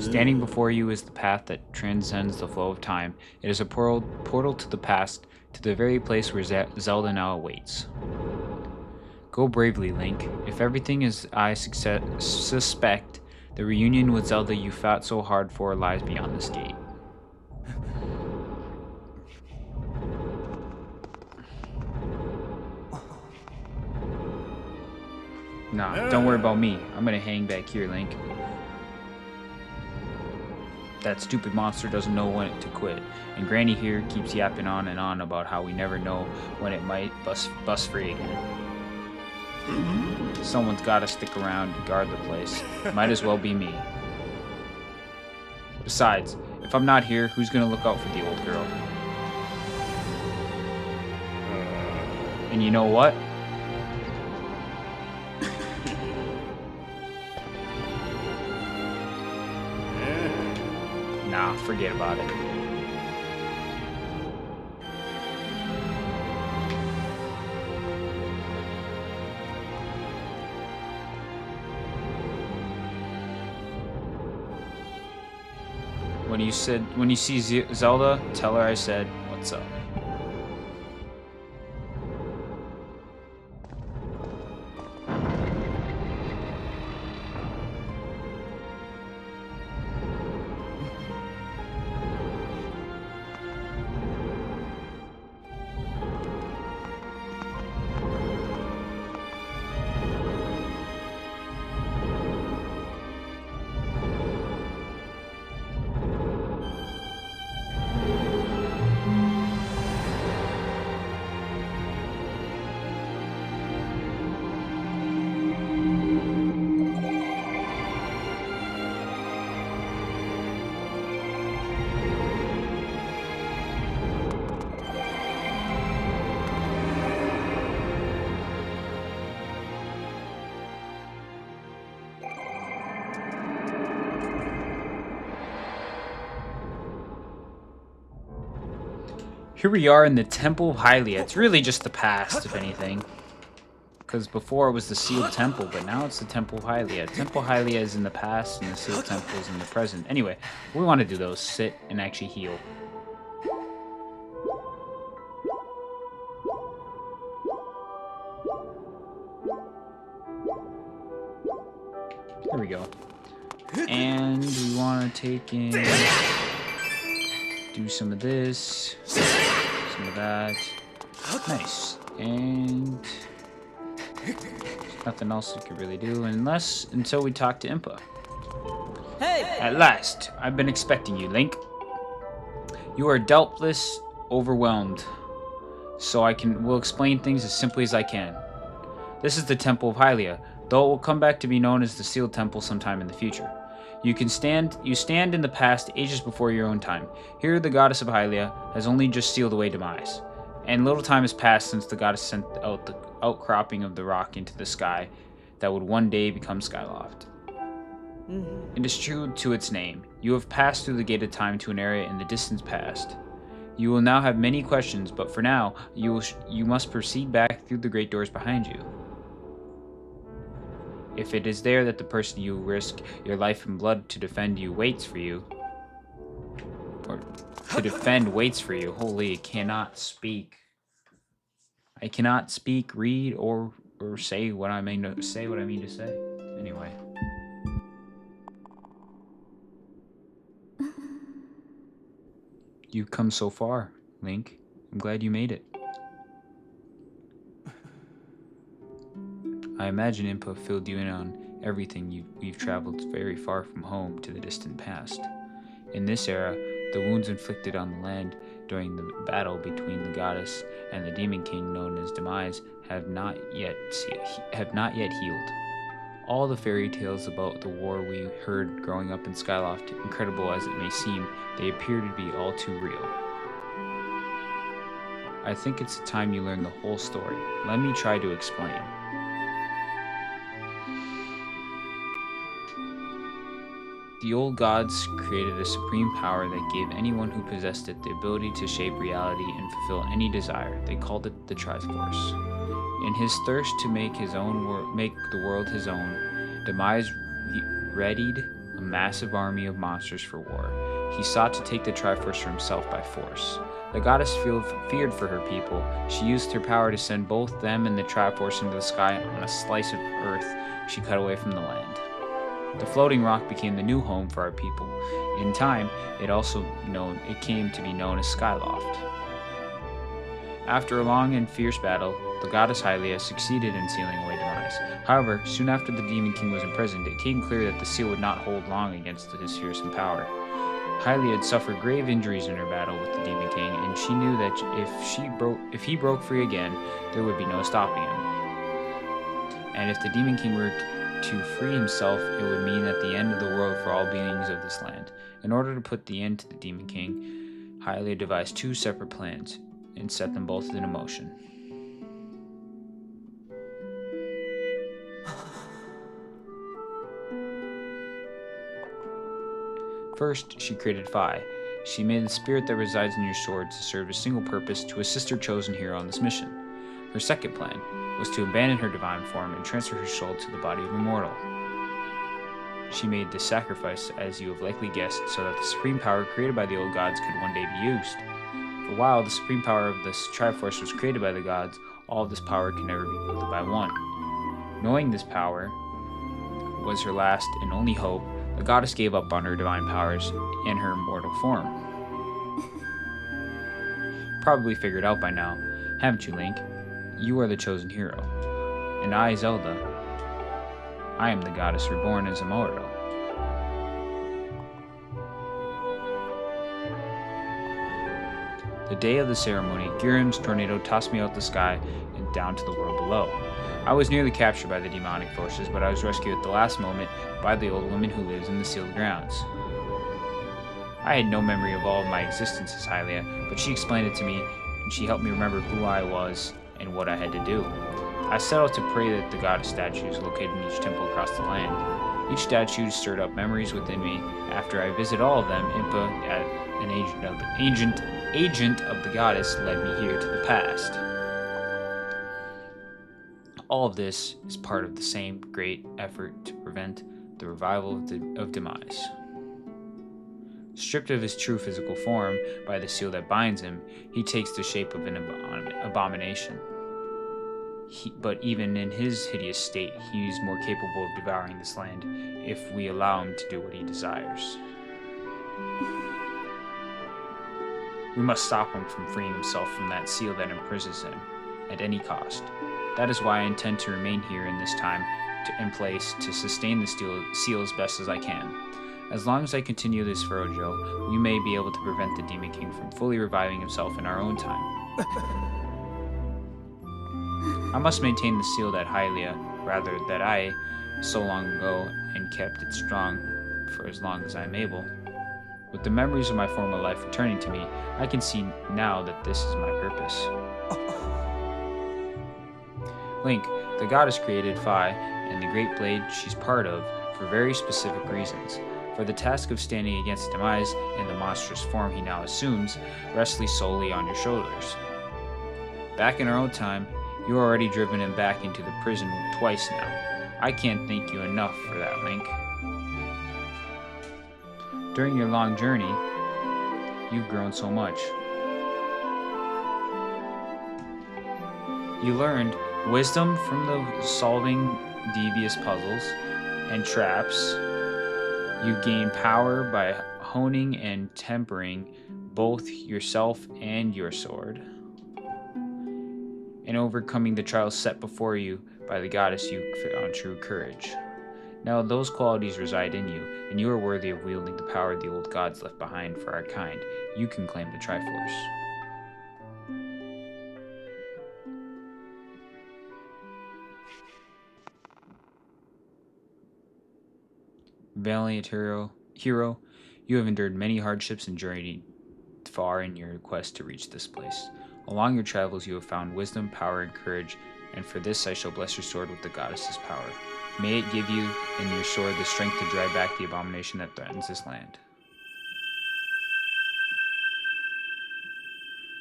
Standing before you is the path that transcends the flow of time. It is a portal to the past, to the very place where Zelda now awaits. Go bravely, Link. If everything is I suspect, the reunion with Zelda you fought so hard for lies beyond this gate. Nah, don't worry about me. I'm gonna hang back here, Link. That stupid monster doesn't know when to quit, and Granny here keeps yapping on and on about how we never know when it might bust free again. Someone's gotta stick around and guard the place. Might as well be me. Besides, if I'm not here, who's gonna look out for the old girl? And you know what? Nah, forget about it. When you see Zelda, tell her I said, what's up? Here we are in the Temple of Hylia. It's really just the past, if anything. Because before it was the Sealed Temple, but now it's the Temple of Hylia. Temple Hylia is in the past, and the Sealed Temple is in the present. Anyway, we want to do those. Sit and actually heal. There we go. And we want to take in... do some of this, some of that. Nice. And nothing else we could really do until we talk to Impa. Hey! At last, I've been expecting you, Link. You are doubtless overwhelmed, so will explain things as simply as I can. This is the Temple of Hylia, though it will come back to be known as the Sealed Temple sometime in the future. You stand in the past, ages before your own time. Here, the goddess of Hylia has only just sealed away demise, and little time has passed since the goddess sent out the outcropping of the rock into the sky that would one day become Skyloft. It is true to its name. You have passed through the gate of time to an area in the distant past. You will now have many questions, but for now, you must proceed back through the great doors behind you. If it is there that the person you risk your life and blood to defend waits for you, holy, cannot speak. I cannot speak, read, or say what I mean to say. Anyway. You've come so far, Link. I'm glad you made it. I imagine Impa filled you in on everything we've traveled very far from home to the distant past. In this era, the wounds inflicted on the land during the battle between the goddess and the demon king known as Demise have not yet healed. All the fairy tales about the war we heard growing up in Skyloft, incredible as it may seem, they appear to be all too real. I think it's time you learn the whole story. Let me try to explain. The old gods created a supreme power that gave anyone who possessed it the ability to shape reality and fulfill any desire. They called it the Triforce. In his thirst to make the world his own, Demise readied a massive army of monsters for war. He sought to take the Triforce for himself by force. The goddess feared for her people. She used her power to send both them and the Triforce into the sky on a slice of earth she cut away from the land. The floating rock became the new home for our people. In time, it came to be known as Skyloft. After a long and fierce battle, the goddess Hylia succeeded in sealing away Demise. demise. However, soon after the Demon King was imprisoned, it became clear that the seal would not hold long against his fearsome power. Hylia had suffered grave injuries in her battle with the Demon King, and she knew that if he broke free again, there would be no stopping him. And if the Demon King were to free himself, it would mean at the end of the world for all beings of this land. In order to put the end to the Demon King, Hylia devised two separate plans and set them both into motion. First, she created Phi. She made the spirit that resides in your sword to serve a single purpose to assist her chosen hero on this mission. Her second plan was to abandon her divine form and transfer her soul to the body of a mortal. She made this sacrifice, as you have likely guessed, so that the supreme power created by the old gods could one day be used. For while the supreme power of this Triforce was created by the gods, all of this power could never be wielded by one. Knowing this power was her last and only hope, the goddess gave up on her divine powers in her mortal form. Probably figured out by now, haven't you, Link? You are the chosen hero. And I, Zelda, I am the goddess reborn as a mortal. The day of the ceremony, Girim's tornado tossed me out the sky and down to the world below. I was nearly captured by the demonic forces, but I was rescued at the last moment by the old woman who lives in the sealed grounds. I had no memory of all of my existence as Hylia, but she explained it to me, and she helped me remember who I was and what I had to do. I set out to pray at the goddess statues located in each temple across the land. Each statue stirred up memories within me. After I visited all of them, Impa, an agent of the goddess, led me here to the past. All of this is part of the same great effort to prevent the revival of demise. Stripped of his true physical form by the seal that binds him, he takes the shape of an abomination. But even in his hideous state, he is more capable of devouring this land if we allow him to do what he desires. We must stop him from freeing himself from that seal that imprisons him at any cost. That is why I intend to remain here in this time in place to sustain the seal as best as I can. As long as I continue this for Ojo, we may be able to prevent the Demon King from fully reviving himself in our own time. I must maintain the seal that I so long ago and kept it strong for as long as I am able. With the memories of my former life returning to me, I can see now that this is my purpose. Link, the goddess created Phi and the great blade she's part of for very specific reasons. For the task of standing against demise in the monstrous form he now assumes rests solely on your shoulders. Back in our own time, you have already driven him back into the prison twice now. I can't thank you enough for that, Link. During your long journey, you've grown so much. You learned wisdom from the solving devious puzzles and traps. You gain power by honing and tempering both yourself and your sword, and overcoming the trials set before you by the goddess. You found true courage. Now those qualities reside in you, and you are worthy of wielding the power the old gods left behind for our kind. You can claim the Triforce. Valiant hero, you have endured many hardships and journeyed far in your quest to reach this place. Along your travels you have found wisdom, power, and courage, and for this I shall bless your sword with the goddess's power. May it give you and your sword the strength to drive back the abomination that threatens this land.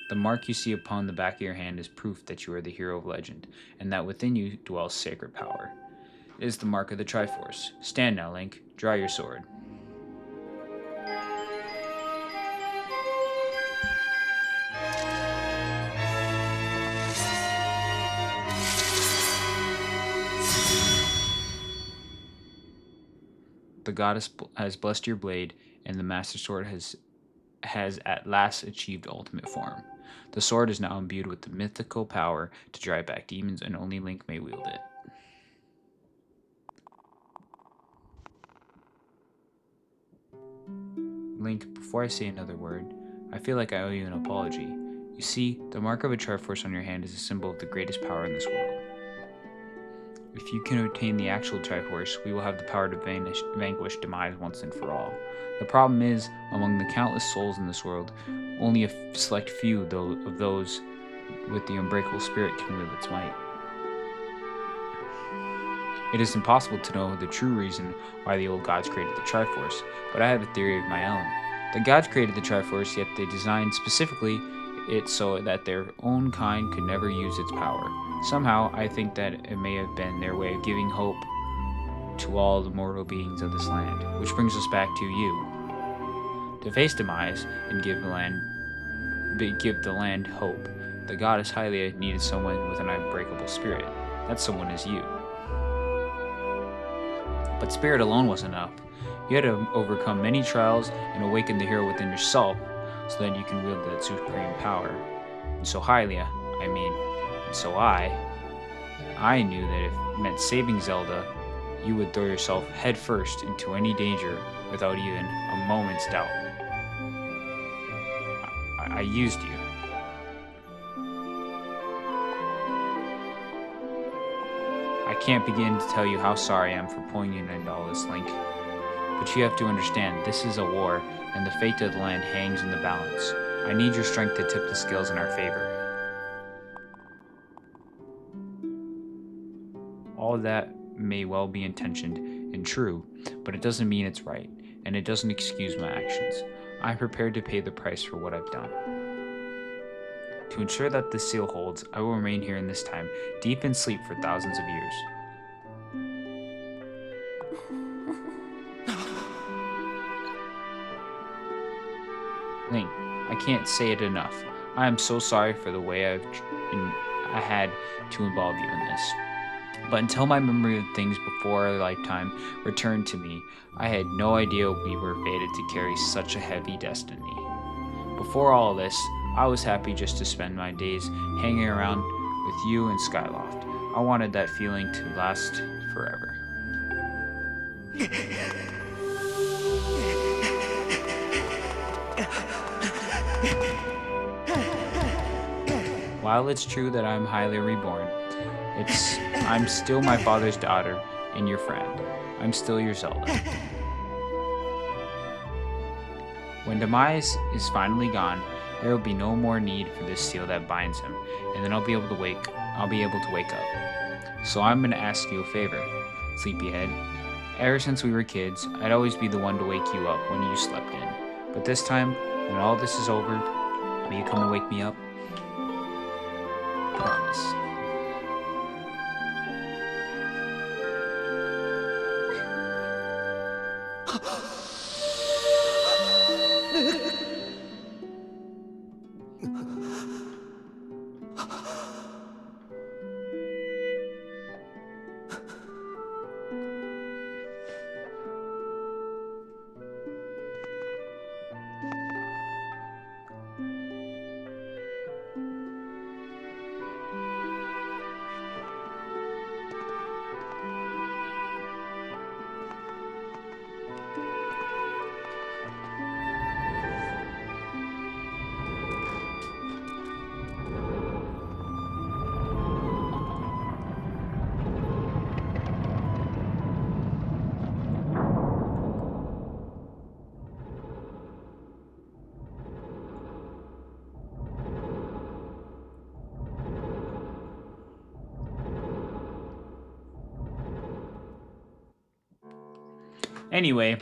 The mark you see upon the back of your hand is proof that you are the hero of legend, and that within you dwells sacred power. It is the mark of the Triforce. Stand now, Link. Draw your sword. The goddess has blessed your blade, and the Master Sword has at last achieved ultimate form. The sword is now imbued with the mythical power to drive back demons, and only Link may wield it. Link, before I say another word, I feel like I owe you an apology. You see, the mark of a Triforce on your hand is a symbol of the greatest power in this world. If you can obtain the actual Triforce, we will have the power to vanquish demise once and for all. The problem is, among the countless souls in this world, only a select few of those with the unbreakable spirit can wield its might. It is impossible to know the true reason why the old gods created the Triforce, but I have a theory of my own. The gods created the Triforce, yet they designed specifically it so that their own kind could never use its power. Somehow, I think that it may have been their way of giving hope to all the mortal beings of this land, which brings us back to you. To face demise and give the land hope, the goddess Hylia needed someone with an unbreakable spirit. That someone is you. But spirit alone wasn't enough. You had to overcome many trials and awaken the hero within yourself so that you can wield that supreme power. And so I knew that if it meant saving Zelda, you would throw yourself headfirst into any danger without even a moment's doubt. I used you. I can't begin to tell you how sorry I am for pulling you into all this, Link. But you have to understand, this is a war, and the fate of the land hangs in the balance. I need your strength to tip the scales in our favor. All of that may well be intentioned and true, but it doesn't mean it's right, and it doesn't excuse my actions. I'm prepared to pay the price for what I've done. To ensure that the seal holds, I will remain here in this time, deep in sleep for thousands of years. Link, I can't say it enough. I am so sorry for the way I had to involve you in this. But until my memory of things before our lifetime returned to me, I had no idea we were fated to carry such a heavy destiny. Before all this, I was happy just to spend my days hanging around with you and Skyloft. I wanted that feeling to last forever. While it's true that I'm highly reborn, I'm still my father's daughter and your friend. I'm still your Zelda. When Demise is finally gone, there will be no more need for this seal that binds him, and then I'll be able to wake up. So I'm going to ask you a favor, Sleepyhead. Ever since we were kids, I'd always be the one to wake you up when you slept in. But this time, when all this is over, will you come and wake me up? Promise. Anyway,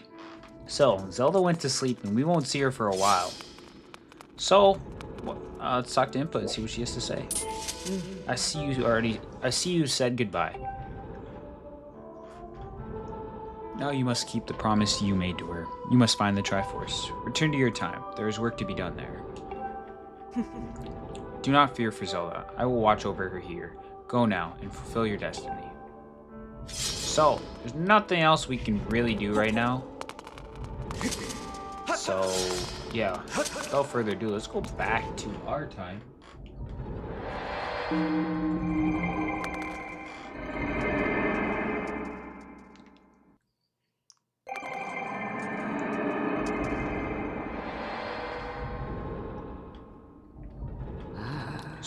so Zelda went to sleep and we won't see her for a while. So, let's talk to Impa and see what she has to say. I see you said goodbye. Now you must keep the promise you made to her. You must find the Triforce. Return to your time. There is work to be done there. Do not fear for Zelda. I will watch over her here. Go now and fulfill your destiny. So, there's nothing else we can really do right now. So, yeah, without further ado, let's go back to our time.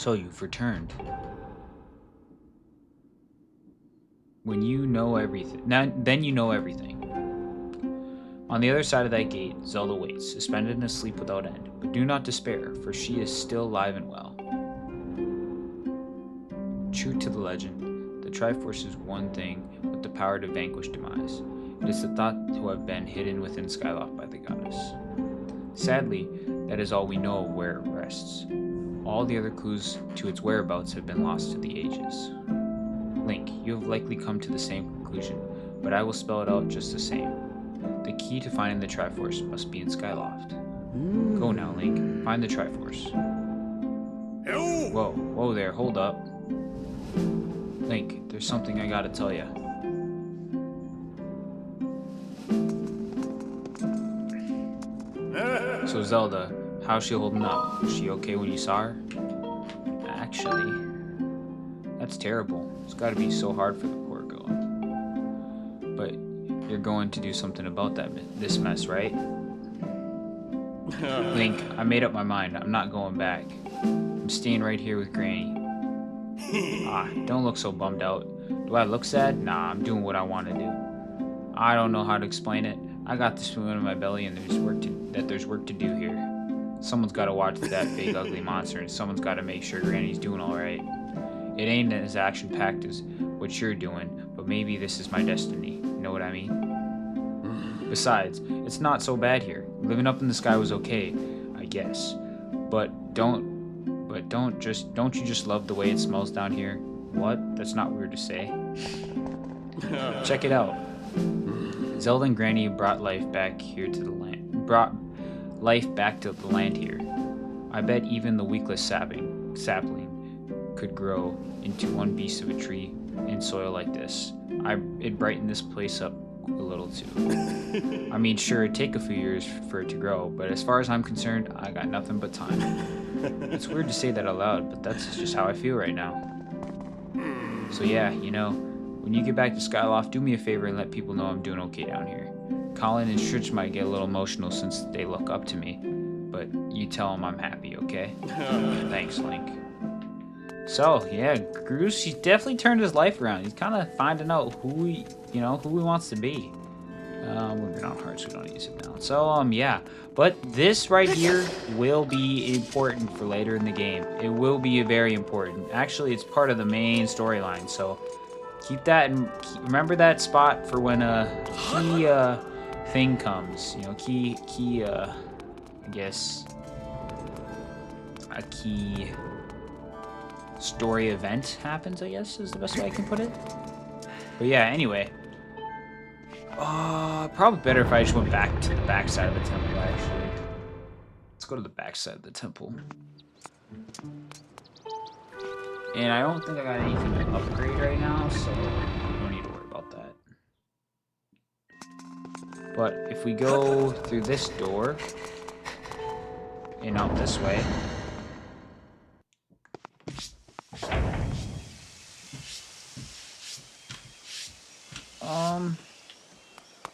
So you've returned. When you know everything, then you know everything. On the other side of that gate, Zelda waits, suspended in a sleep without end. But do not despair, for she is still alive and well. True to the legend, the Triforce is one thing with the power to vanquish demise. It is the thought to have been hidden within Skyloft by the goddess. Sadly, that is all we know of where it rests. All the other clues to its whereabouts have been lost to the ages. Link, you have likely come to the same conclusion, but I will spell it out just the same. The key to finding the Triforce must be in Skyloft. Go now, Link. Find the Triforce. Whoa there, hold up. Link, there's something I gotta tell ya. So Zelda, how's she holding up? Was she okay when you saw her? Actually, that's terrible. It's gotta be so hard for the poor girl. But you're going to do something about this mess, right? Link, I made up my mind. I'm not going back. I'm staying right here with Granny. Don't look so bummed out. Do I look sad? Nah, I'm doing what I want to do. I don't know how to explain it. I got this feeling in my belly, and there's work to do here. Someone's got to watch that big ugly monster, and someone's got to make sure Granny's doing all right. It ain't as action-packed as what you're doing, but maybe this is my destiny. You know what I mean? Besides, it's not so bad here. Living up in the sky was okay, I guess. But don't you just love the way it smells down here? What? That's not weird to say. Check it out. Zelda and Granny brought life back to the land here. I bet even the weakless sapling could grow into one beast of a tree in soil like this. It'd brighten this place up a little too. I mean, sure, it'd take a few years for it to grow, but as far as I'm concerned, I got nothing but time. It's weird to say that out loud, but that's just how I feel right now. So yeah, you know, when you get back to Skyloft, do me a favor and let people know I'm doing okay down here. Colin and Stritch might get a little emotional since they look up to me, but you tell them I'm happy, okay? Thanks, Link. So, yeah, Groose, he's definitely turned his life around. He's kind of finding out who he wants to be. We're on hearts, we don't use it now. So, yeah. But this right here will be important for later in the game. It will be very important. Actually, it's part of the main storyline, so keep that and remember that spot for when a key thing comes. You know, I guess a key story event happens, I guess, is the best way I can put it. But yeah, anyway. Probably better if I just went back to the back side of the temple, actually. Let's go to the back side of the temple. And I don't think I got anything to upgrade right now, so we don't need to worry about that. But if we go through this door and out this way,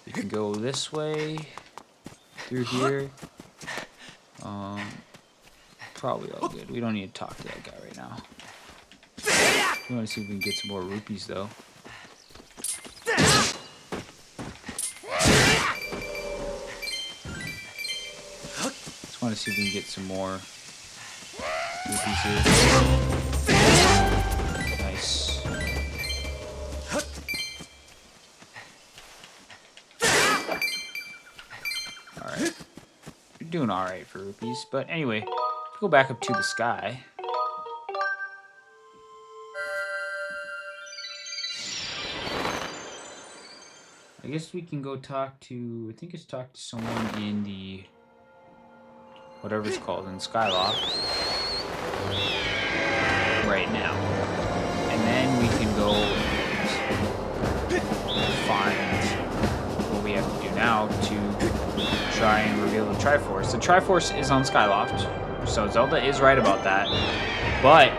we can go this way through here. Probably all good. We don't need to talk to that guy right now. We want to see if we can get some more rupees, though. Just want to see if we can get some more rupees here. Nice. Alright. You're doing alright for rupees. But anyway, go back up to the sky. I guess we can go talk to, I think it's talk to someone in the, whatever it's called, in Skyloft. Right now. And then we can go find what we have to do now to try and reveal the Triforce. The Triforce is on Skyloft, so Zelda is right about that. But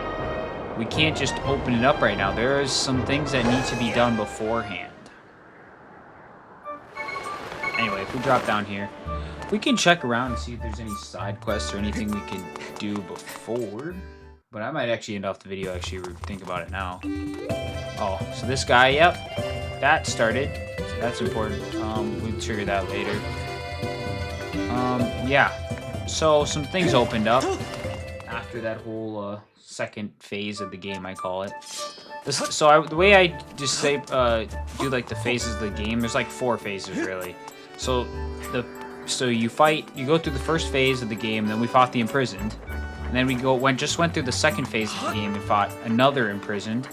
we can't just open it up right now. There is some things that need to be done beforehand. Anyway, if we drop down here, we can check around and see if there's any side quests or anything we can do before But I might actually end off the video, actually think about it now. Oh, so this guy, yep, that started. So that's important. We'll trigger that later. Yeah. So some things opened up after that whole second phase of the game, I call it. The way I just say do like the phases of the game, there's like 4 phases really. So you go through the first phase of the game, then we fought the Imprisoned, and then we went through the second phase of the game and fought another Imprisoned,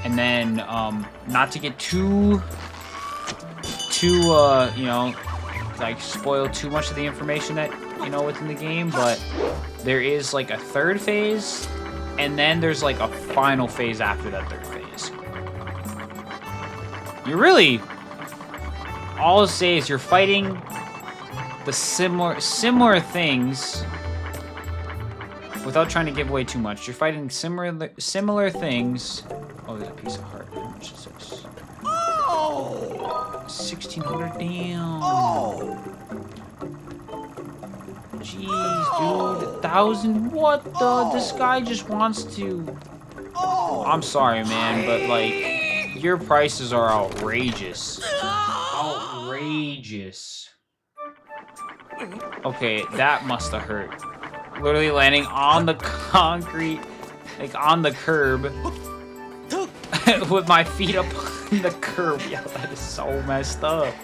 and then not to get too you know, like spoil too much of the information that within the game, but there is like a third phase, and then there's like a final phase after that third phase. All I'll say is you're fighting the similar things without trying to give away too much. You're fighting similar things. Oh, there's a piece of heart. How much is this? Oh! 1,600. Damn. Oh! Jeez, dude. 1,000. What the? This guy just wants to. Oh! I'm sorry, man, but like, your prices are outrageous. Outrageous. Okay, that must have hurt. Literally landing on the concrete, like on the curb, with my feet up on the curb. Yeah, that is so messed up.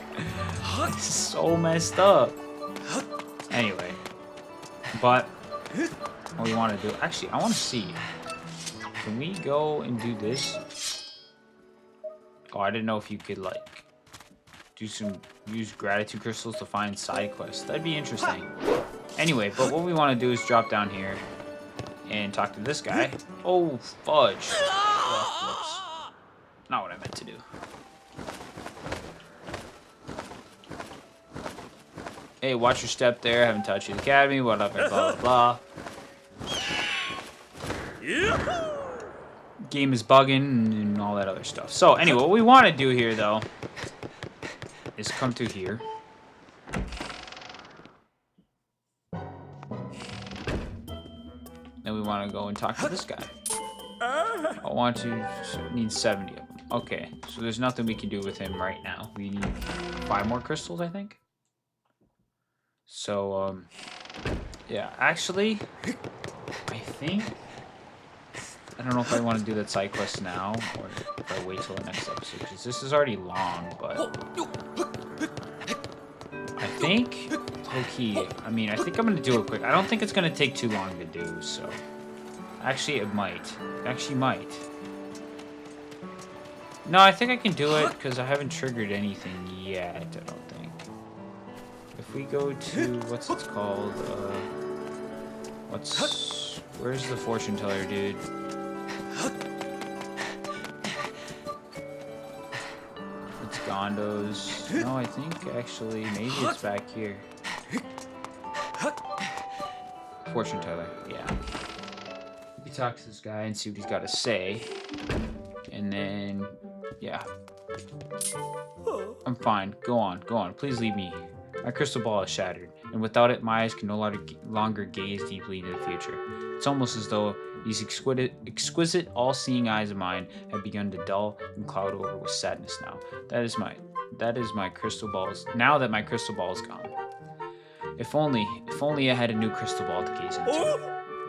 This is so messed up. Anyway, but what we want to do, actually, I want to see. Can we go and do this? Oh, I didn't know if you could like use gratitude crystals to find side quests. That'd be interesting. Anyway, but what we want to do is drop down here and talk to this guy. Oh, fudge. Oh, not what I meant to do. Hey, watch your step there. Haven't touched you, Academy. What up, blah, blah, blah. Game is bugging and all that other stuff. So, anyway, what we want to do here, though, is come through here. Then we want to go and talk to this guy. Need 70 of them. Okay, so there's nothing we can do with him right now. We need 5 more crystals, I think. So, yeah, actually, I think, I don't know if I want to do that side quest now, or if I wait till the next episode, because this is already long, but I think, low-key, I mean, I think I'm going to do it quick. I don't think it's going to take too long to do, so, actually, it might. It actually might. No, I think I can do it, because I haven't triggered anything yet, I don't think. If we go to, what's it called, where's the fortune teller, dude? It's Gondo's. No, I think, actually, maybe it's back here. Fortune teller, yeah. We can talk to this guy and see what he's got to say. And then, yeah. I'm fine. Go on. Please leave me. My crystal ball is shattered, and without it, my eyes can no longer gaze deeply into the future. It's almost as though these exquisite, all-seeing eyes of mine have begun to dull and cloud over with sadness now. That is my crystal balls. Now that my crystal ball is gone. If only I had a new crystal ball to gaze into.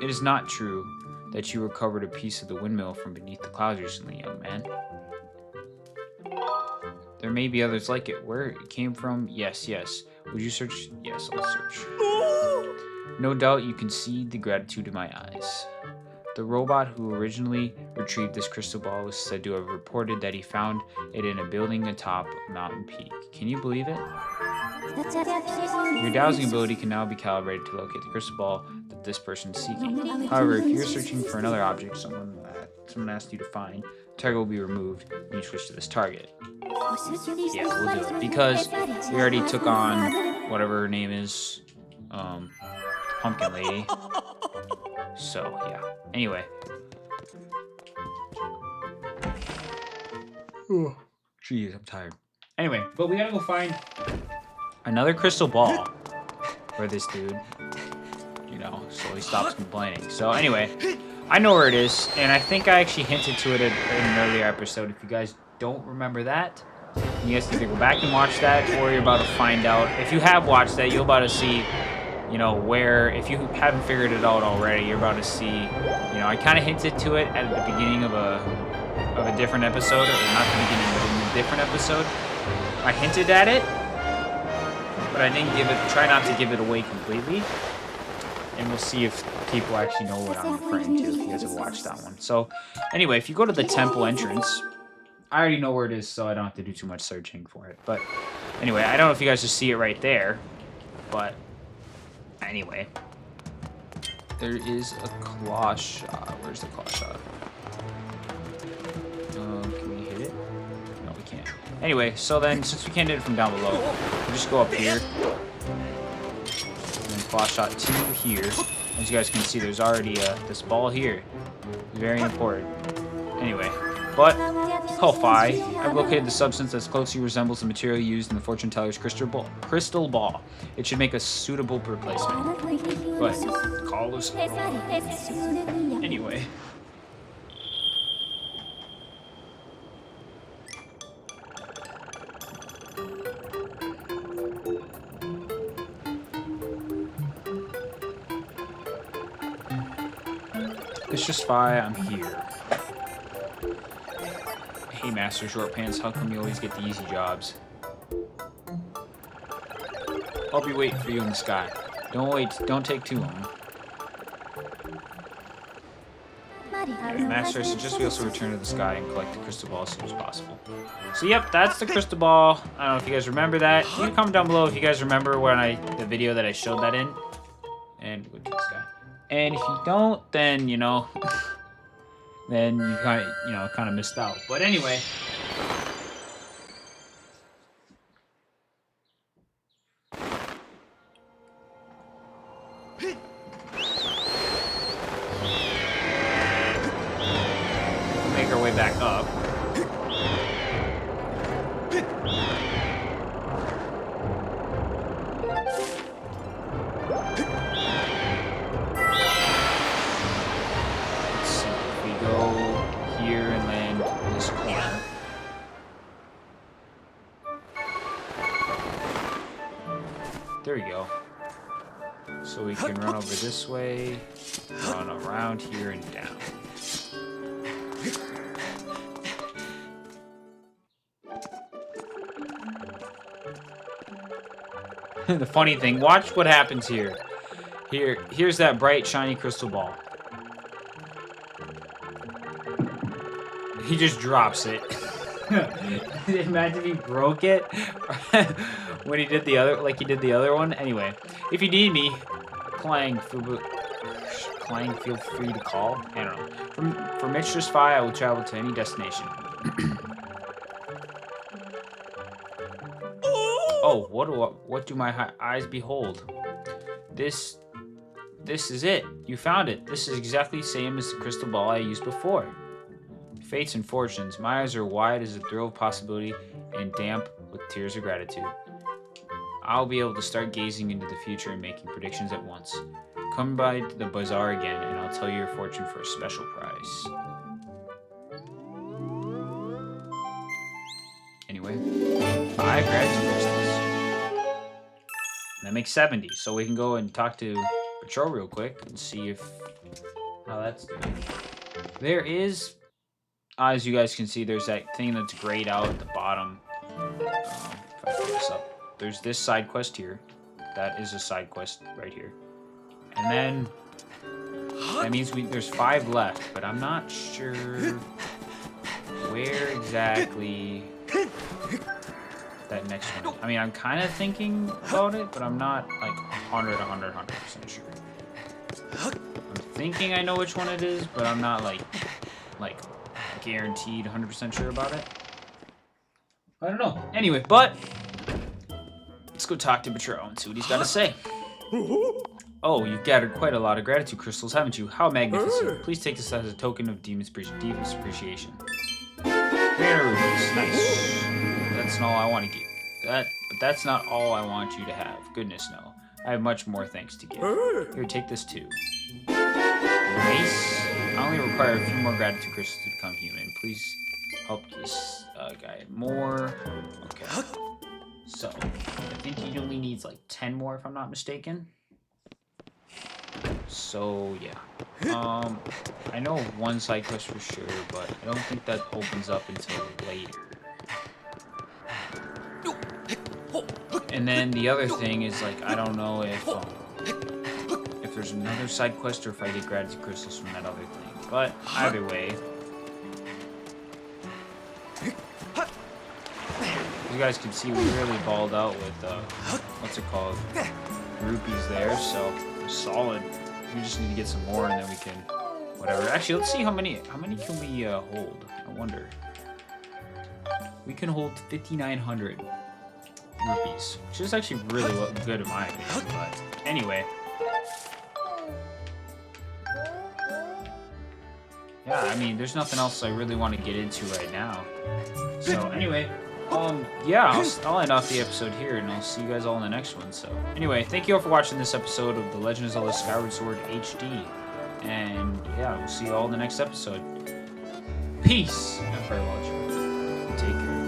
It is not true that you recovered a piece of the windmill from beneath the clouds recently, young man. There may be others like it. Where it came from? Yes. Would you search? Yes, I'll search. No doubt you can see the gratitude in my eyes. The robot who originally retrieved this crystal ball was said to have reported that he found it in a building atop a mountain peak. Can you believe it? Your dowsing ability can now be calibrated to locate the crystal ball that this person is seeking. However, if you're searching for another object someone asked you to find, the target will be removed when you switch to this target. Yeah, we'll do it. Because we already took on whatever her name is, Pumpkin Lady. So, yeah. Anyway. Jeez, I'm tired. Anyway, but we gotta go find another crystal ball for this dude. you know, so he stops complaining. So anyway, I know where it is, and I think I actually hinted to it in an earlier episode. If you guys don't remember that, you guys can either go back and watch that, or you're about to find out. If you have watched that, you're about to see, you know, where, if you haven't figured it out already, you're about to see, you know, I kind of hinted to it at the beginning of a different episode, or not the beginning, but in a different episode. I hinted at it, but I didn't try not to give it away completely. And we'll see if people actually know what I'm referring to, if you guys have watched that one. So, anyway, if you go to the temple entrance, I already know where it is, so I don't have to do too much searching for it. But, anyway, I don't know if you guys just see it right there, but, anyway. There is a claw shot. Where's the claw shot? Can we hit it? No, we can't. Anyway, so then, since we can't hit it from down below, we'll just go up here. And then claw shot 2 here. As you guys can see, there's already this ball here. Very important. Anyway, but, Ko-Fi, I've located the substance that closely resembles the material used in the fortune teller's crystal ball. It should make a suitable replacement. Go ahead. Call us. Anyway. It's just fine, I'm here. Hey, Master Short Pants, how come you always get the easy jobs? I'll be waiting for you in the sky. Don't take too long. Anyway, Master, I suggest we also return to the sky and collect the crystal ball as soon as possible. So, yep, that's the crystal ball. I don't know if you guys remember that. You can comment down below if you guys remember the video that I showed that in. And go to the sky. And if you don't, then, you know, then you kind of missed out. But anyway. Make our way back up. There we go. So we can run over this way, run around here and down. The funny thing, watch what happens here. Here's that bright, shiny crystal ball. He just drops it. Imagine he broke it when he did the other, like he did the other one. Anyway, if you need me, Clang, feel free to call. I don't know. From Mistress Fi, I will travel to any destination. Oh, what do my eyes behold? This is it. You found it. This is exactly the same as the crystal ball I used before. Fates and fortunes. My eyes are wide as a thrill of possibility and damp with tears of gratitude. I'll be able to start gazing into the future and making predictions at once. Come by to the bazaar again and I'll tell you your fortune for a special price. Anyway, 5 gratitude crystals. That makes 70, so we can go and talk to Patrol real quick and see how that's doing. There is... as you guys can see, there's that thing that's grayed out at the bottom. If I put this up, there's this side quest here. That is a side quest right here. And then that means there's 5 left, but I'm not sure where exactly that next one is. I mean, I'm kind of thinking about it, but I'm not like 100% sure. I'm thinking I know which one it is, but I'm not like guaranteed 100% sure about it. I don't know. Anyway, but let's go talk to Betrayal and see what he's got to say. Oh, you've gathered quite a lot of gratitude crystals, haven't you? How magnificent. Please take this as a token of Demon's appreciation. 300 rupees. Nice. That's not all I want to get. But that's not all I want you to have. Goodness, no. I have much more thanks to give. Here, take this too. Nice. I only require a few more gratitude crystals to become human. Please help this guy more. Okay. So, I think he only needs like 10 more if I'm not mistaken. So, yeah. I know of one side quest for sure, but I don't think that opens up until later. And then the other thing is, like, I don't know if there's another side quest or if I get gratitude crystals from that other thing. But either way, as you guys can see, we really balled out with what's it called, rupees there. So solid. We just need to get some more, and then we can whatever. Actually, let's see how many can we hold. I wonder. We can hold 5,900 rupees, which is actually really good in my opinion. But anyway. Yeah, I mean, there's nothing else I really want to get into right now. So anyway, yeah, I'll end off the episode here, and I'll see you guys all in the next one. So anyway, thank you all for watching this episode of The Legend of Zelda Skyward Sword HD. And yeah, we'll see you all in the next episode. Peace! And farewell, take care.